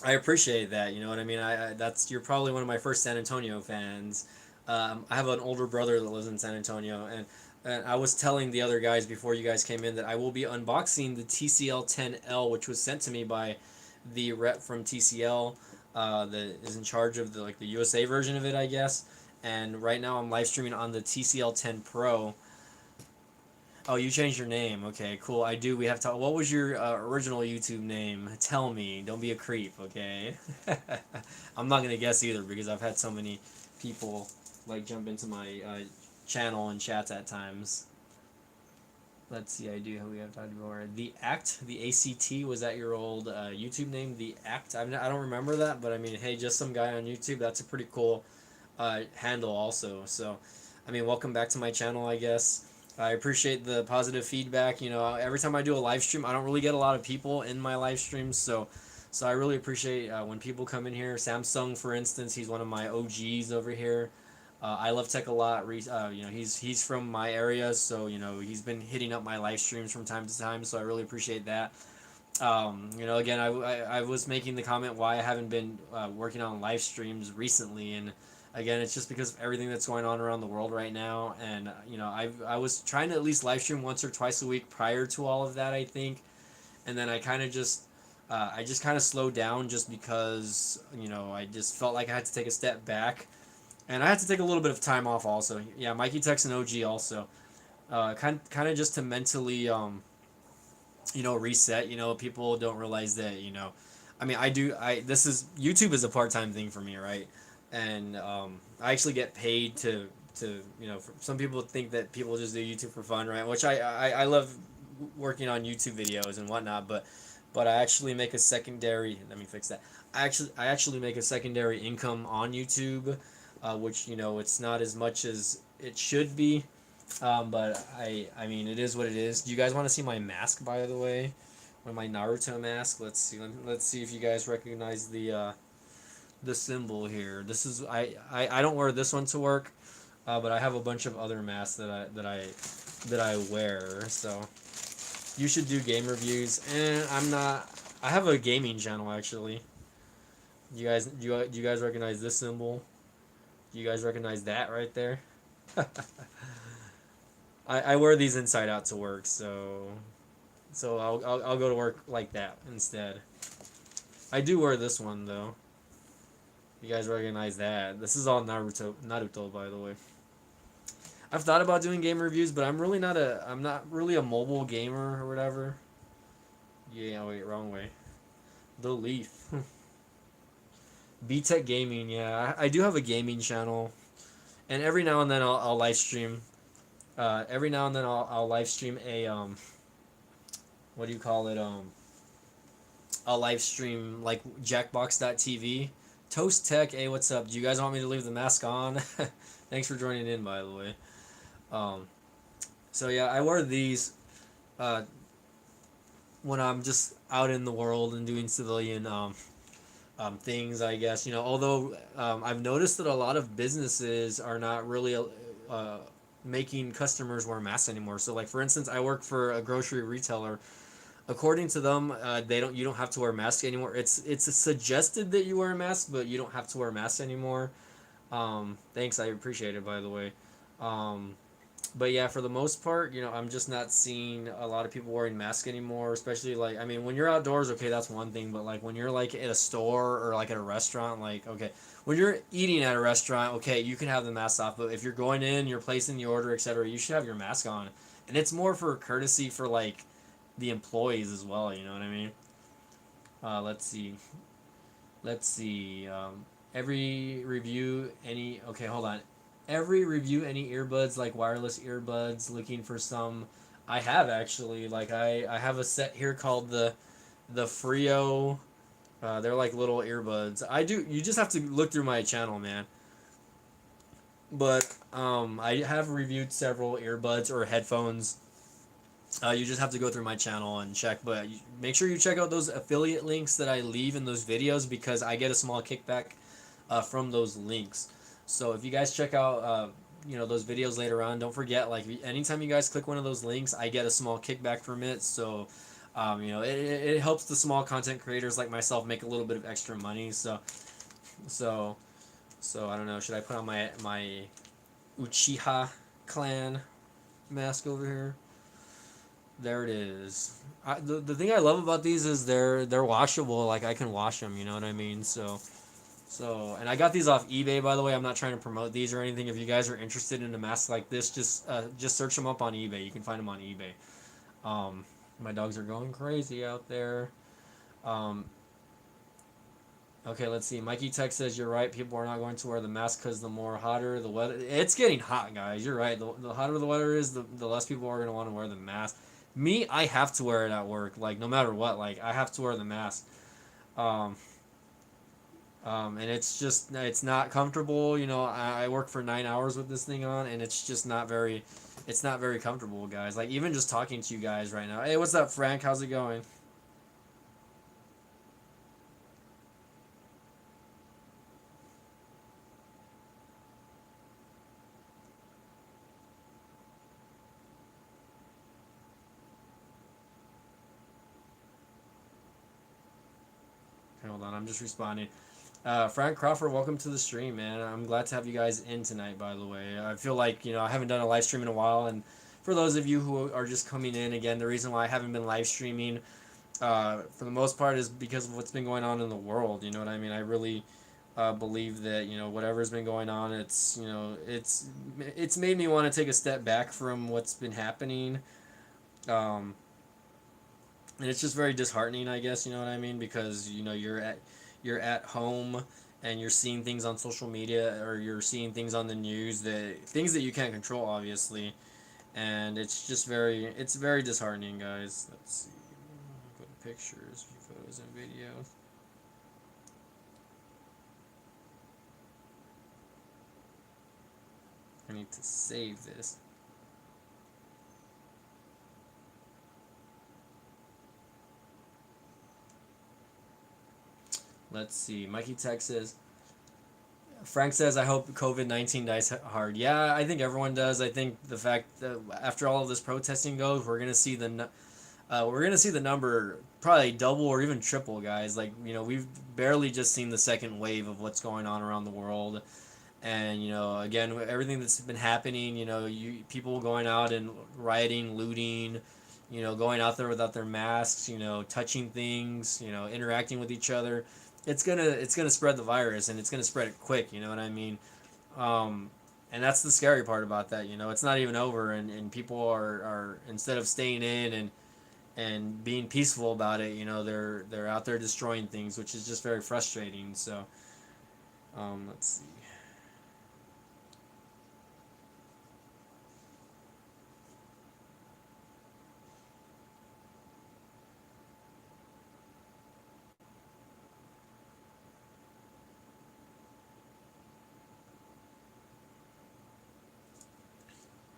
A: I appreciate that. You know what I mean? I that's you're probably one of my first San Antonio fans. I have an older brother that lives in San Antonio, and I was telling the other guys before you guys came in that I will be unboxing the TCL 10L, which was sent to me by the rep from TCL, that is in charge of the like the USA version of it, I guess. And right now I'm live streaming on the TCL 10 Pro. Oh, you changed your name. Okay, cool. I do. We have to. What was your original YouTube name? Tell me. Don't be a creep, okay? I'm not gonna guess either because I've had so many people like jump into my channel and chats at times. Let's see. I do. We have talked before. The Act, the ACT. Was that your old YouTube name? The Act. I don't remember that, but I mean, hey, just some guy on YouTube. That's a pretty cool handle, also. So, I mean, welcome back to my channel, I guess. I appreciate the positive feedback. You know, every time I do a live stream, I don't really get a lot of people in my live streams, so I really appreciate when people come in here. Samsung, for instance, he's one of my OGs over here. I love tech a lot. You know, he's from my area, so you know he's been hitting up my live streams from time to time. So I really appreciate that. You know, again, I was making the comment why I haven't been working on live streams recently, and again, it's just because of everything that's going on around the world right now. And you know, I was trying to at least live stream once or twice a week prior to all of that, I think, and then I just kind of slowed down just because you know I just felt like I had to take a step back, and I had to take a little bit of time off also. Yeah, Mikey Tex and OG also, kind of just to mentally you know reset. You know, people don't realize that you know, I mean I do I this is YouTube is a part-time thing for me, right? And I actually get paid to you know some people think that people just do YouTube for fun, right? Which I love working on YouTube videos and whatnot, but I actually make a secondary, let me fix that, I actually make a secondary income on YouTube, which you know it's not as much as it should be, but I mean it is what it is. Do you guys want to see my mask, by the way? my Naruto mask. Let's see if you guys recognize the symbol here. This is I don't wear this one to work, but I have a bunch of other masks that I wear. So you should do game reviews, and I'm not. I have a gaming channel actually. Do you guys recognize this symbol? Do you guys recognize that right there? I wear these inside out to work, so I'll go to work like that instead. I do wear this one though. You guys recognize that? This is all Naruto by the way. I've thought about doing game reviews, but I'm not really a mobile gamer or whatever. Yeah, wait, wrong way. The Leaf. B-Tech Gaming, yeah. I do have a gaming channel. And every now and then I'll live stream. Every now and then I'll live stream a what do you call it? I'll live stream like Jackbox.tv. Toast Tech, hey, what's up? Do you guys want me to leave the mask on? Thanks for joining in, by the way. Um, so yeah, I wear these uh, when I'm just out in the world and doing civilian things, I guess. You know, although I've noticed that a lot of businesses are not really making customers wear masks anymore. So, like for instance, I work for a grocery retailer. According to them, you don't have to wear a mask anymore. It's suggested that you wear a mask, but you don't have to wear a mask anymore. Thanks, I appreciate it, by the way. Um, but yeah, for the most part, you know, I'm just not seeing a lot of people wearing masks anymore. Especially like, I mean, when you're outdoors, okay, that's one thing. But like when you're like at a store or like at a restaurant, like okay, when you're eating at a restaurant, okay, you can have the mask off. But if you're going in, you're placing the order, etc., you should have your mask on. And it's more for courtesy for like the employees as well. You know what I mean? Let's see. Let's see. Every review, any. Okay, hold on. Every review, any earbuds, like wireless earbuds, looking for some. I have actually. Like, I have a set here called the Frio. They're like little earbuds. I do. You just have to look through my channel, man. But I have reviewed several earbuds or headphones. You just have to go through my channel and check, but make sure you check out those affiliate links that I leave in those videos because I get a small kickback from those links. So if you guys check out, those videos later on, don't forget, like anytime you guys click one of those links, I get a small kickback from it. So, it helps the small content creators like myself make a little bit of extra money. So, so I don't know. Should I put on my Uchiha clan mask over here? There it is. The thing I love about these is they're washable. Like I can wash them. You know what I mean? And I got these off eBay, by the way. I'm not trying to promote these or anything. If you guys are interested in a mask like this, just search them up on eBay. You can find them on eBay. My dogs are going crazy out there. Um, okay, let's see. Mikey Tech says you're right. People are not going to wear the mask because the more hotter the weather. It's getting hot, guys. You're right. The hotter the weather is, the less people are going to want to wear the mask. Me, I have to wear it at work. Like no matter what, like I have to wear the mask. Um, and it's not comfortable. You know, I work for 9 hours with this thing on, and it's not very comfortable, guys. Like even just talking to you guys right now. Hey, what's up, Frank? How's it going? Hold on, I'm just responding. Frank Crawford, welcome to the stream, man. I'm glad to have you guys in tonight, by the way. I feel like, I haven't done a live stream in a while, and for those of you who are just coming in, again, the reason why I haven't been live streaming, for the most part, is because of what's been going on in the world, you know what I mean? I really believe that, whatever's been going on, it's made me want to take a step back from what's been happening, um, and it's just very disheartening, I guess, you know what I mean, because you're at home and you're seeing things on social media or you're seeing things on the news, that things that you can't control, obviously, and it's very disheartening, guys. Let's see, go to pictures, photos, and videos. I need to save this. Let's see. Mikey Tech says, Frank says, I hope COVID-19 dies hard. Yeah, I think everyone does. I think the fact that after all of this protesting goes, we're gonna see the number probably double or even triple, guys. Like, we've barely just seen the second wave of what's going on around the world, and again, everything that's been happening. People going out and rioting, looting. Going out there without their masks. Touching things. Interacting with each other. It's gonna spread the virus, and it's gonna spread it quick. You know what I mean? Um, and that's the scary part about that. It's not even over, and people are instead of staying in and being peaceful about it, they're out there destroying things, which is just very frustrating. So, let's see.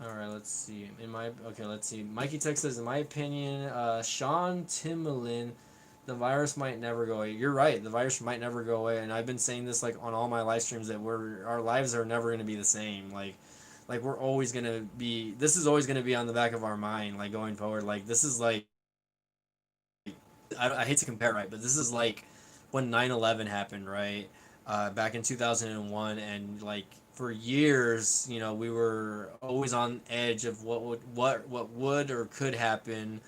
A: All right, let's see. Let's see. Mikey Tech says, in my opinion, Sean Timlin, the virus might never go away. You're right. The virus might never go away, and I've been saying this like on all my live streams that our lives are never going to be the same. Like we're always going to be. This is always going to be on the back of our mind, like going forward. Like this is like I hate to compare, right, but this is like when 9/11 happened, right? Back in 2001, and like for years, we were always on edge of what would or could happen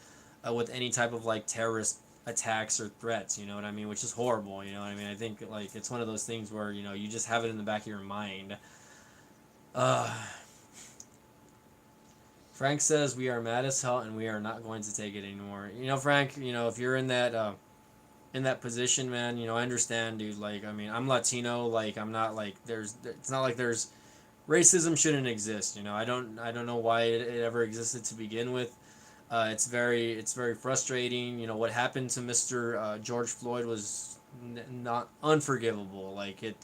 A: with any type of like terrorist attacks or threats. You know what I mean? Which is horrible. You know what I mean? I think like it's one of those things where you just have it in the back of your mind. Uh, Frank says we are mad as hell and we are not going to take it anymore. Frank. If you're in that position, man, I understand, dude. Like, I mean, I'm Latino. Like, I'm not like there's. It's not like there's racism shouldn't exist. I don't know why it ever existed to begin with. It's very frustrating. What happened to Mr. George Floyd was not unforgivable. Like it,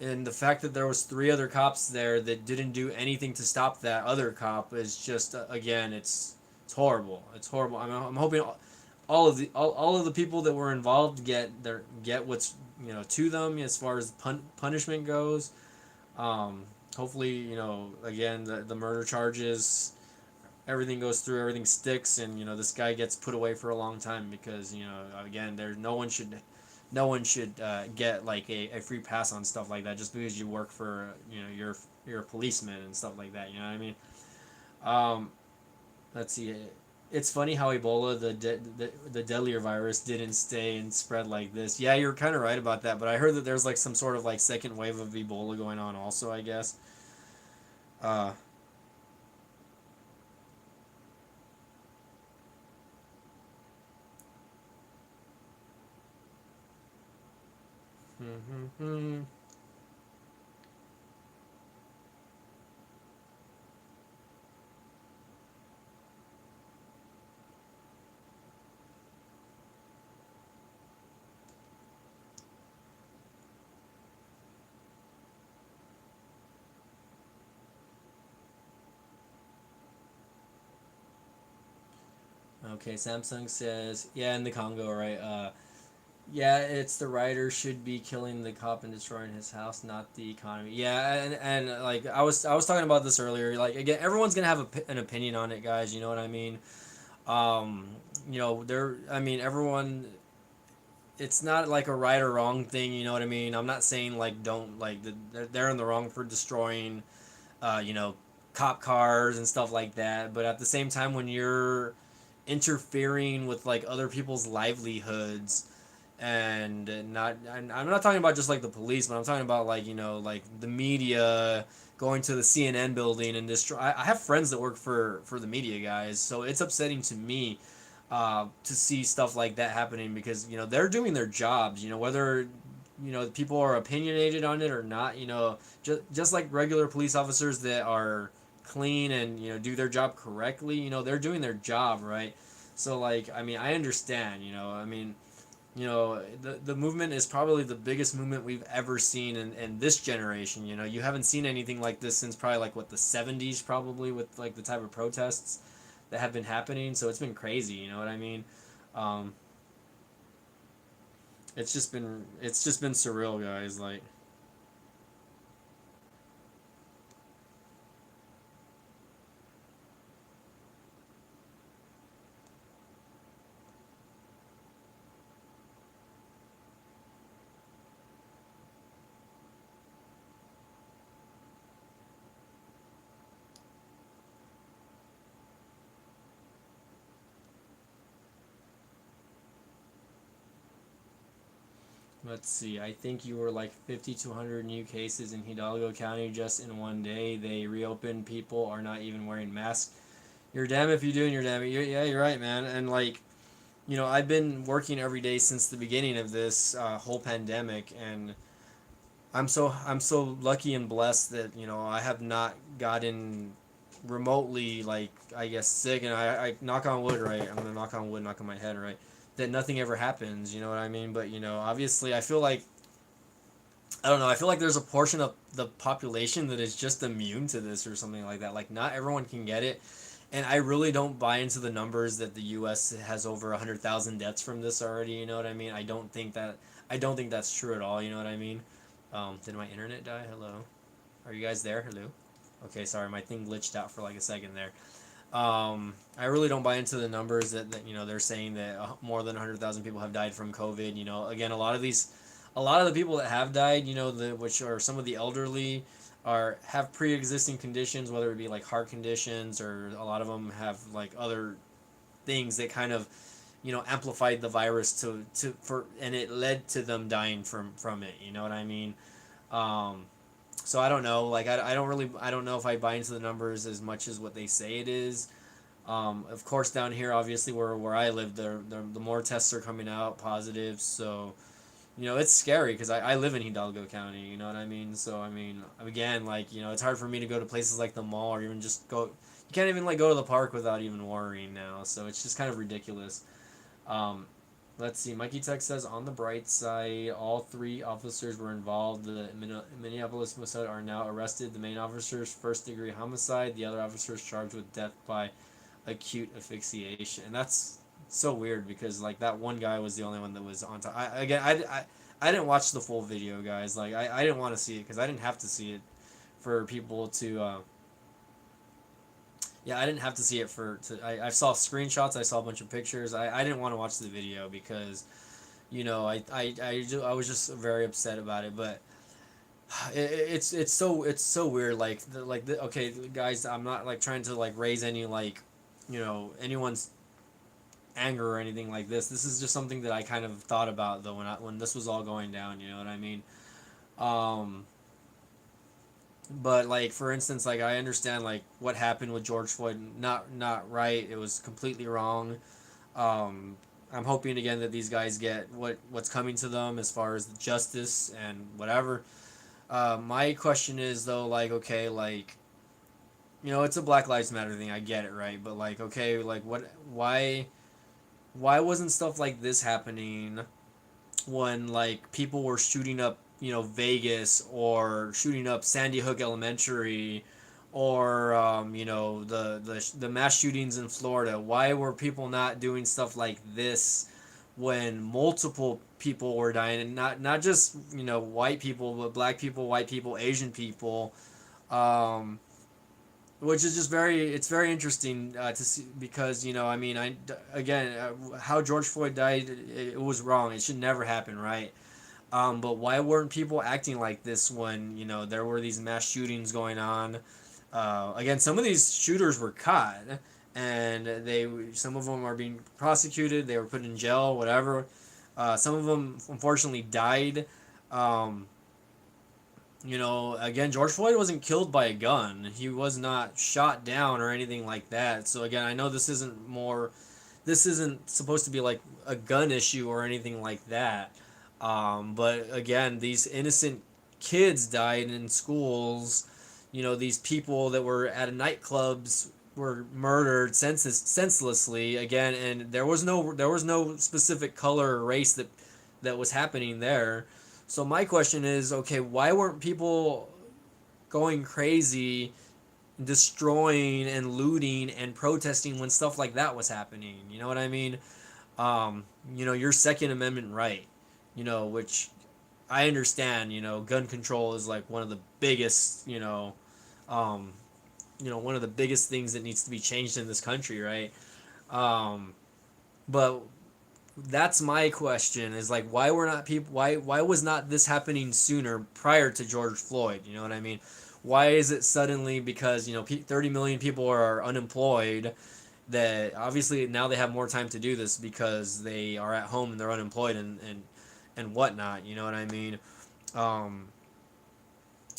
A: and the fact that there was three other cops there that didn't do anything to stop that other cop is just again, it's horrible. It's horrible. I'm hoping all of the people that were involved get what's to them as far as punishment goes. Um, Hopefully, again, the murder charges, everything goes through, everything sticks, and this guy gets put away for a long time because again, there's no one should get like a free pass on stuff like that just because you work for you're a policeman and stuff like that. You know what I mean? Um, let's see. It's funny how Ebola, the deadlier virus, didn't stay and spread like this. Yeah, you're kind of right about that. But I heard that there's like some sort of like second wave of Ebola going on also. I guess. Uh, okay, Samsung says, yeah, in the Congo, right? Yeah, it's the writer should be killing the cop and destroying his house, not the economy. Yeah, and like I was talking about this earlier. Like again, everyone's gonna have an opinion on it, guys. You know what I mean? Um, I mean, everyone. It's not like a right or wrong thing. You know what I mean? I'm not saying like don't like they're in the wrong for destroying, uh, you know, cop cars and stuff like that. But at the same time, when you're interfering with like other people's livelihoods and I'm not talking about just like the police, but I'm talking about like like the media going to the CNN building and destroy. I have friends that work for the media guys, so it's upsetting to me to see stuff like that happening because they're doing their jobs. Whether people are opinionated on it or not. Just like regular police officers that are clean and do their job correctly. They're doing their job right. So like I mean I understand. I mean the movement is probably the biggest movement we've ever seen in this generation. You haven't seen anything like this since probably like what the 70s probably with like the type of protests that have been happening. So it's been crazy. You know what I mean? Um, it's just been surreal, guys. Like, let's see. I think you were like 50 to 100 new cases in Hidalgo County just in one day. They reopened. People are not even wearing masks. You're damn if you do, and you're damn. Yeah, you're right, man. And like, I've been working every day since the beginning of this whole pandemic, and I'm so lucky and blessed that I have not gotten remotely, like, I guess, sick. And I knock on wood, right? I'm gonna knock on wood, knock on my head, right? That nothing ever happens. You know what I mean? But obviously, I feel like I don't know. I feel like there's a portion of the population that is just immune to this or something like that. Like, not everyone can get it, and I really don't buy into the numbers that the U.S. has over 100,000 deaths from this already. You know what I mean? I don't think that's true at all. You know what I mean? Did my internet die? Hello, are you guys there? Hello. Okay, sorry, my thing glitched out for like a second there. I really don't buy into the numbers that they're saying that more than 100,000 people have died from COVID. Again, a lot of the people that have died, which are some of the elderly, have pre-existing conditions, whether it be like heart conditions, or a lot of them have like other things that kind of amplified the virus and it led to them dying from it. You know what I mean? Um, so I don't know. Like, I don't know if I buy into the numbers as much as what they say it is. Of course, down here, obviously, where I live, the more tests are coming out positive. So it's scary because I live in Hidalgo County. You know what I mean? So I mean, again, like, it's hard for me to go to places like the mall, or even just go. You can't even like go to the park without even worrying now. So it's just kind of ridiculous. Um, let's see. Mikey Tech says, on the bright side, all three officers were involved. The Minneapolis Mossad are now arrested. The main officer's first-degree homicide. The other officers charged with death by acute asphyxiation. And that's so weird because like that one guy was the only one that was on top. I didn't watch the full video, guys. Like, I didn't want to see it because I didn't have to see it for people to. Yeah, I didn't have to see it I saw screenshots. I saw a bunch of pictures. I didn't want to watch the video because I was just very upset about it. But it's so weird. Like, okay, guys, I'm not like trying to like raise any like anyone's anger or anything like this. This is just something that I kind of thought about though when this was all going down. You know what I mean? Um, but like, for instance, like, I understand like what happened with George Floyd. Not right. It was completely wrong. Um, I'm hoping again that these guys get what's coming to them as far as the justice and whatever. My question is though, like, okay, like, it's a Black Lives Matter thing. I get it, right? But like, okay, like, why wasn't stuff like this happening when like people were shooting up Vegas, or shooting up Sandy Hook Elementary, or the mass shootings in Florida? Why were people not doing stuff like this when multiple people were dying, and not just white people, but black people, white people, Asian people? um, which is just it's very interesting to see, because I mean, again, how George Floyd died, it was wrong. It should never happen, right? But why weren't people acting like this when there were these mass shootings going on? Again, some of these shooters were caught, and some of them are being prosecuted. They were put in jail, whatever. Some of them unfortunately died. Um, again, George Floyd wasn't killed by a gun. He was not shot down or anything like that. So again, I know this isn't supposed to be like a gun issue or anything like that. But again, these innocent kids died in schools. These people that were at nightclubs were murdered senselessly again, and there was no specific color or race that was happening there. So my question is, okay, why weren't people going crazy, destroying and looting and protesting when stuff like that was happening? You know what I mean? Your Second Amendment right. which I understand. Gun control is like one of the biggest, um, one of the biggest things that needs to be changed in this country, right? Um, but that's my question is like why were not people why was not this happening sooner prior to George Floyd? You know what I mean? Why is it suddenly because 30 million people are unemployed that obviously now they have more time to do this because they are at home and they're unemployed and whatnot. You know what I mean? Um,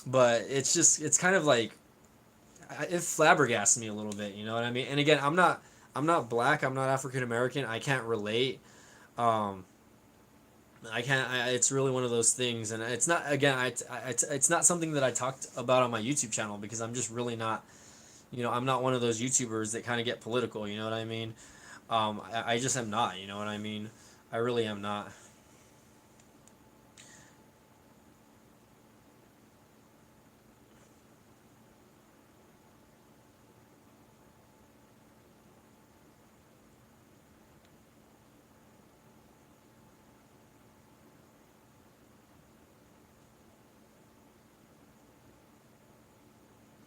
A: but it's kind of like it flabbergasts me a little bit. You know what I mean? And again, I'm not black. I'm not African American. I can't relate. Um, I can't. It's really one of those things, and it's not. Again, it's not something that I talked about on my YouTube channel because I'm just really not. I'm not one of those YouTubers that kind of get political. You know what I mean? I just am not. You know what I mean? I really am not.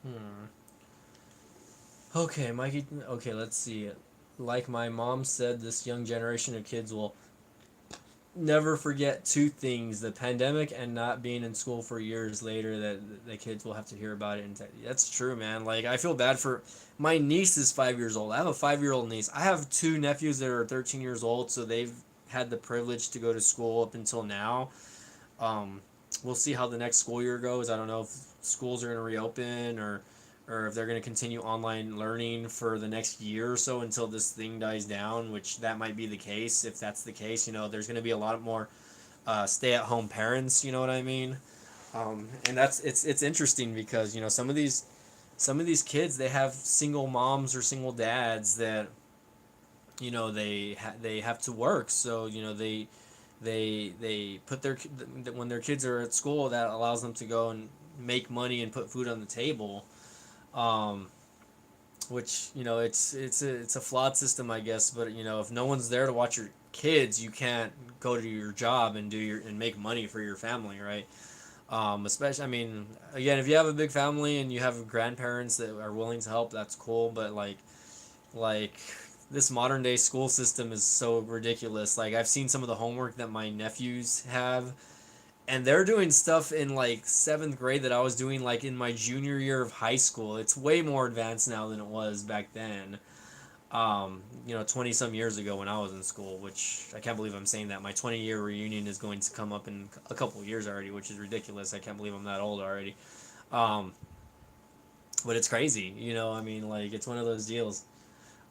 A: Hmm. Okay, Mikey. Okay, let's see. Like my mom said, this young generation of kids will never forget two things: the pandemic and not being in school for years later. That the kids will have to hear about it. And that's true, man. Like I feel bad for my niece is 5 years old. I have a 5 year old niece. I have two nephews that are 13 years old, so they've had the privilege to go to school up until now. Um, we'll see how the next school year goes. I don't know if schools are going to reopen or if they're going to continue online learning for the next year or so until this thing dies down, which that might be the case. If that's the case, there's going to be a lot more stay-at-home parents. You know what I mean? And it's interesting because some of these kids they have single moms or single dads that they have to work, so they put when their kids are at school that allows them to go and make money and put food on the table, um, which it's a flawed system, I guess. But if no one's there to watch your kids, you can't go to your job and make money for your family, right? Especially, I mean, again, if you have a big family and you have grandparents that are willing to help, that's cool. But like this modern day school system is so ridiculous. Like I've seen some of the homework that my nephews have, and they're doing stuff in like seventh grade that I was doing like in my junior year of high school. It's way more advanced now than it was back then. 20 some years ago when I was in school, which I can't believe I'm saying that. My 20-year reunion is going to come up in a couple of years already, which is ridiculous. I can't believe I'm that old already. Um, but it's crazy, I mean, like it's one of those deals.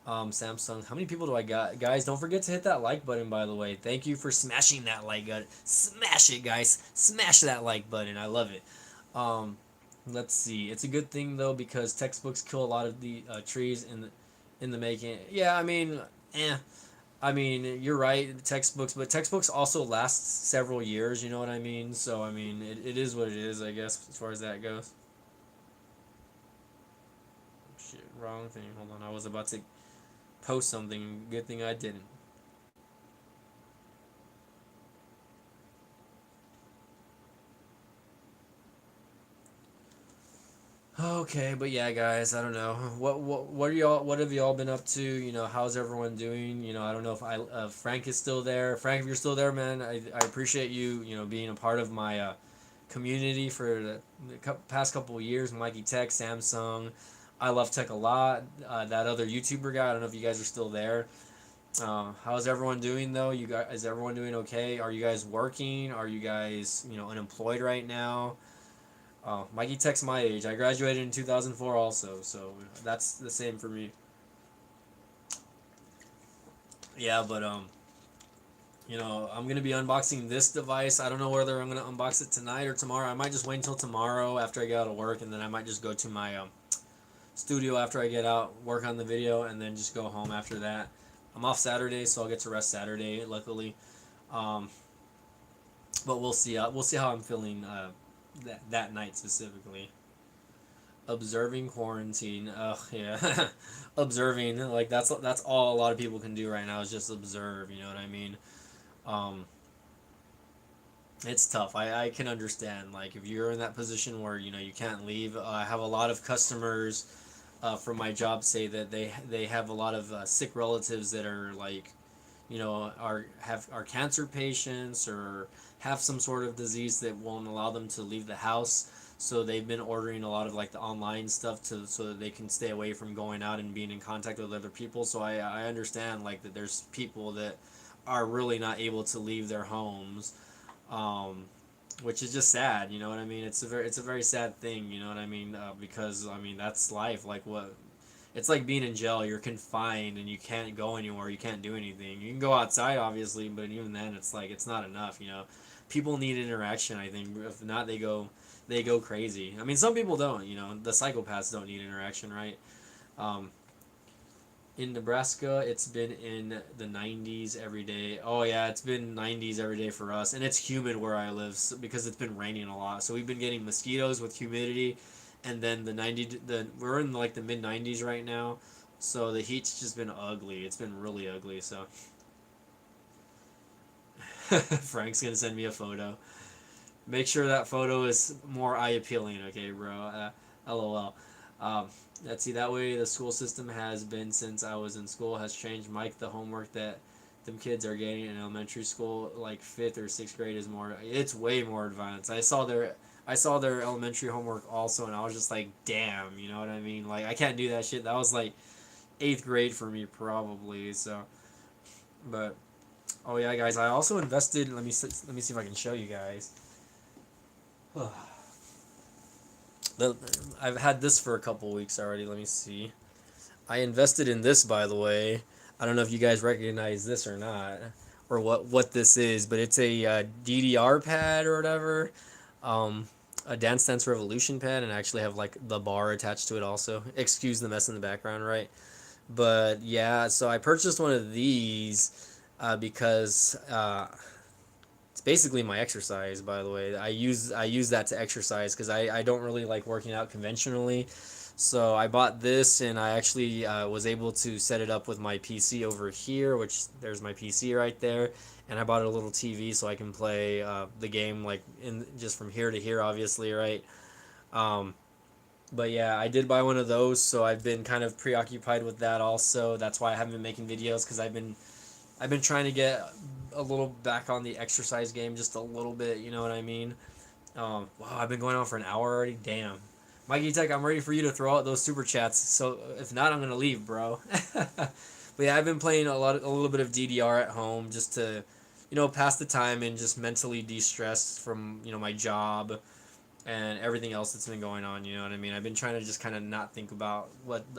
A: Samsung. How many people do I got? Guys, don't forget to hit that like button, by the way. Thank you for smashing that like button. Smash it, guys. Smash that like button. I love it. Um, let's see. It's a good thing, though, because textbooks kill a lot of the trees in the making. Yeah, I mean, eh. I mean, you're right, textbooks, but textbooks also last several years, you know what I mean? So, I mean, it is what it is, I guess, as far as that goes. Shit, wrong thing. Hold on. I was about to post something. Good thing I didn't. Okay, but yeah, guys, I don't know what have y'all been up to? How's everyone doing? I don't know if Frank is still there. Frank, if you're still there, man, I appreciate you being a part of my community for the past couple of years. Mikey Tech, Samsung, I love tech a lot. That other YouTuber guy, I don't know if you guys are still there. How's everyone doing though? Is everyone doing okay? Are you guys working? Are you guys unemployed right now? Mikey Tech's my age. I graduated in 2004 also, so that's the same for me. Yeah, but I'm gonna be unboxing this device. I don't know whether I'm gonna unbox it tonight or tomorrow. I might just wait until tomorrow after I get out of work, and then I might just go to my studio after I get out, work on the video, and then just go home after that. I'm off Saturday, so I'll get to rest Saturday, luckily. Um, but we'll see. We'll see how I'm feeling that night specifically. Observing quarantine. Ugh, yeah. Observing, like that's all a lot of people can do right now is just observe. You know what I mean? Um, It's tough. I can understand. Like if you're in that position where you can't leave. I have a lot of customers from my job say that they have a lot of sick relatives that are like are cancer patients or have some sort of disease that won't allow them to leave the house. So they've been ordering a lot of like the online stuff to so that they can stay away from going out and being in contact with other people. So I understand like that there's people that are really not able to leave their homes, um, which is just sad. You know what I mean? It's a very sad thing. You know what I mean? Because I mean that's life. Like what it's like being in jail. You're confined and you can't go anywhere. You can't do anything. You can go outside, obviously, but even then, it's like it's not enough. People need interaction. I think if not, they go crazy. I mean, some people don't. The psychopaths don't need interaction, right? Um, in Nebraska, it's been in the 90s every day. Oh yeah, it's been 90s every day for us, and it's humid where I live because it's been raining a lot. So we've been getting mosquitoes with humidity, and then we're in like the mid 90s right now, so the heat's just been ugly. It's been really ugly. So Frank's gonna send me a photo. Make sure that photo is more eye appealing, okay, bro? LOL. Um, let's see. That way, the school system has been since I was in school has changed. Mike, the homework that them kids are getting in elementary school, like fifth or sixth grade, is more. It's way more advanced. I saw their elementary homework also, and I was just like, damn, you know what I mean? Like, I can't do that shit. That was like eighth grade for me, probably. So, but oh yeah, guys, I also invested. Let me see if I can show you guys. The- I've had this for a couple weeks already. Let me see. I invested in this, by the way. I don't know if you guys recognize this or not, or what this is, but it's a DDR pad or whatever, um, a Dance Dance Revolution pad, and I actually have like the bar attached to it also. Excuse the mess in the background, right? But yeah, so I purchased one of these because it's basically my exercise, by the way. I use that to exercise because I don't really like working out conventionally. So I bought this and I actually was able to set it up with my PC over here, which there's my PC right there. And I bought a little TV so I can play the game like in just from here to here, obviously, right? Um, but yeah, I did buy one of those, so I've been kind of preoccupied with that also. That's why I haven't been making videos because I've been trying to get a little back on the exercise game just a little bit. You know what I mean? Wow, I've been going on for an hour already. Damn, Mikey Tech, I'm ready for you to throw out those super chats. So if not, I'm gonna leave, bro. But yeah, I've been playing a little bit of DDR at home just to, pass the time and just mentally de-stress from my job and everything else that's been going on. You know what I mean? I've been trying to just kind of not think about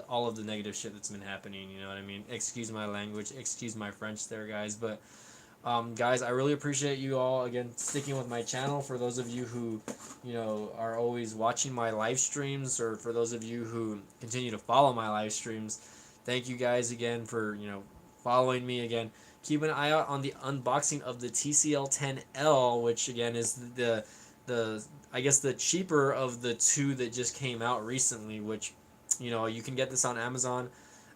A: all of the negative shit that's been happening. You know what I mean? Excuse my language, excuse my French, there, guys. But guys, I really appreciate you all again sticking with my channel. For those of you who, are always watching my live streams, or for those of you who continue to follow my live streams, thank you guys again for following me again. Keep an eye out on the unboxing of the TCL10L, which again is the I guess the cheaper of the two that just came out recently. Which you can get this on Amazon.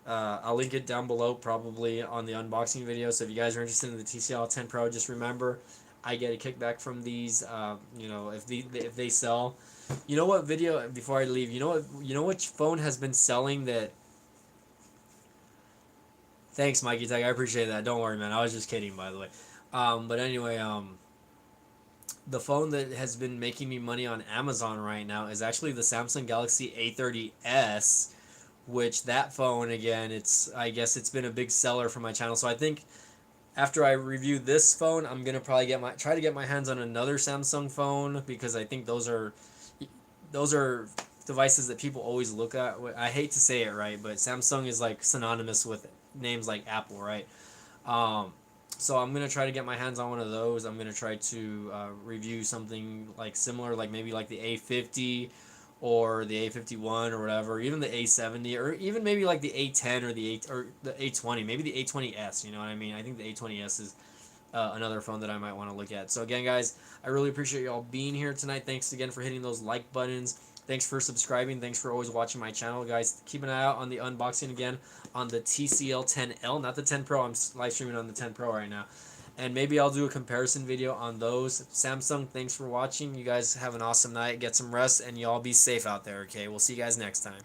A: I'll link it down below probably on the unboxing video. So if you guys are interested in the TCL 10 Pro, just remember I get a kickback from these. If they sell. You know what video before I leave? You know which phone has been selling that. Thanks, Mikey Tech. I appreciate that. Don't worry, man. I was just kidding, by the way. But anyway, the phone that has been making me money on Amazon right now is actually the Samsung Galaxy A30s, which that phone again, I guess it's been a big seller for my channel. So I think after I review this phone, I'm gonna probably try to get my hands on another Samsung phone because I think those are devices that people always look at. I hate to say it, right, but Samsung is like synonymous with names like Apple, right? Um, so I'm gonna try to get my hands on one of those. I'm gonna try to review something like similar, like maybe like the A50 or the A51 or whatever, even the A70, or even maybe like the A10 or the A20, maybe the A20s. You know what I mean? I think the A20s is another phone that I might want to look at. So again, guys, I really appreciate y'all being here tonight. Thanks again for hitting those like buttons. Thanks for subscribing. Thanks for always watching my channel, guys. Keep an eye out on the unboxing again on the TCL 10L, not the 10 Pro. I'm live streaming on the 10 Pro right now. and maybe I'll do a comparison video on those. Samsung, thanks for watching. You guys have an awesome night. Get some rest, and y'all be safe out there. Okay, we'll see you guys next time.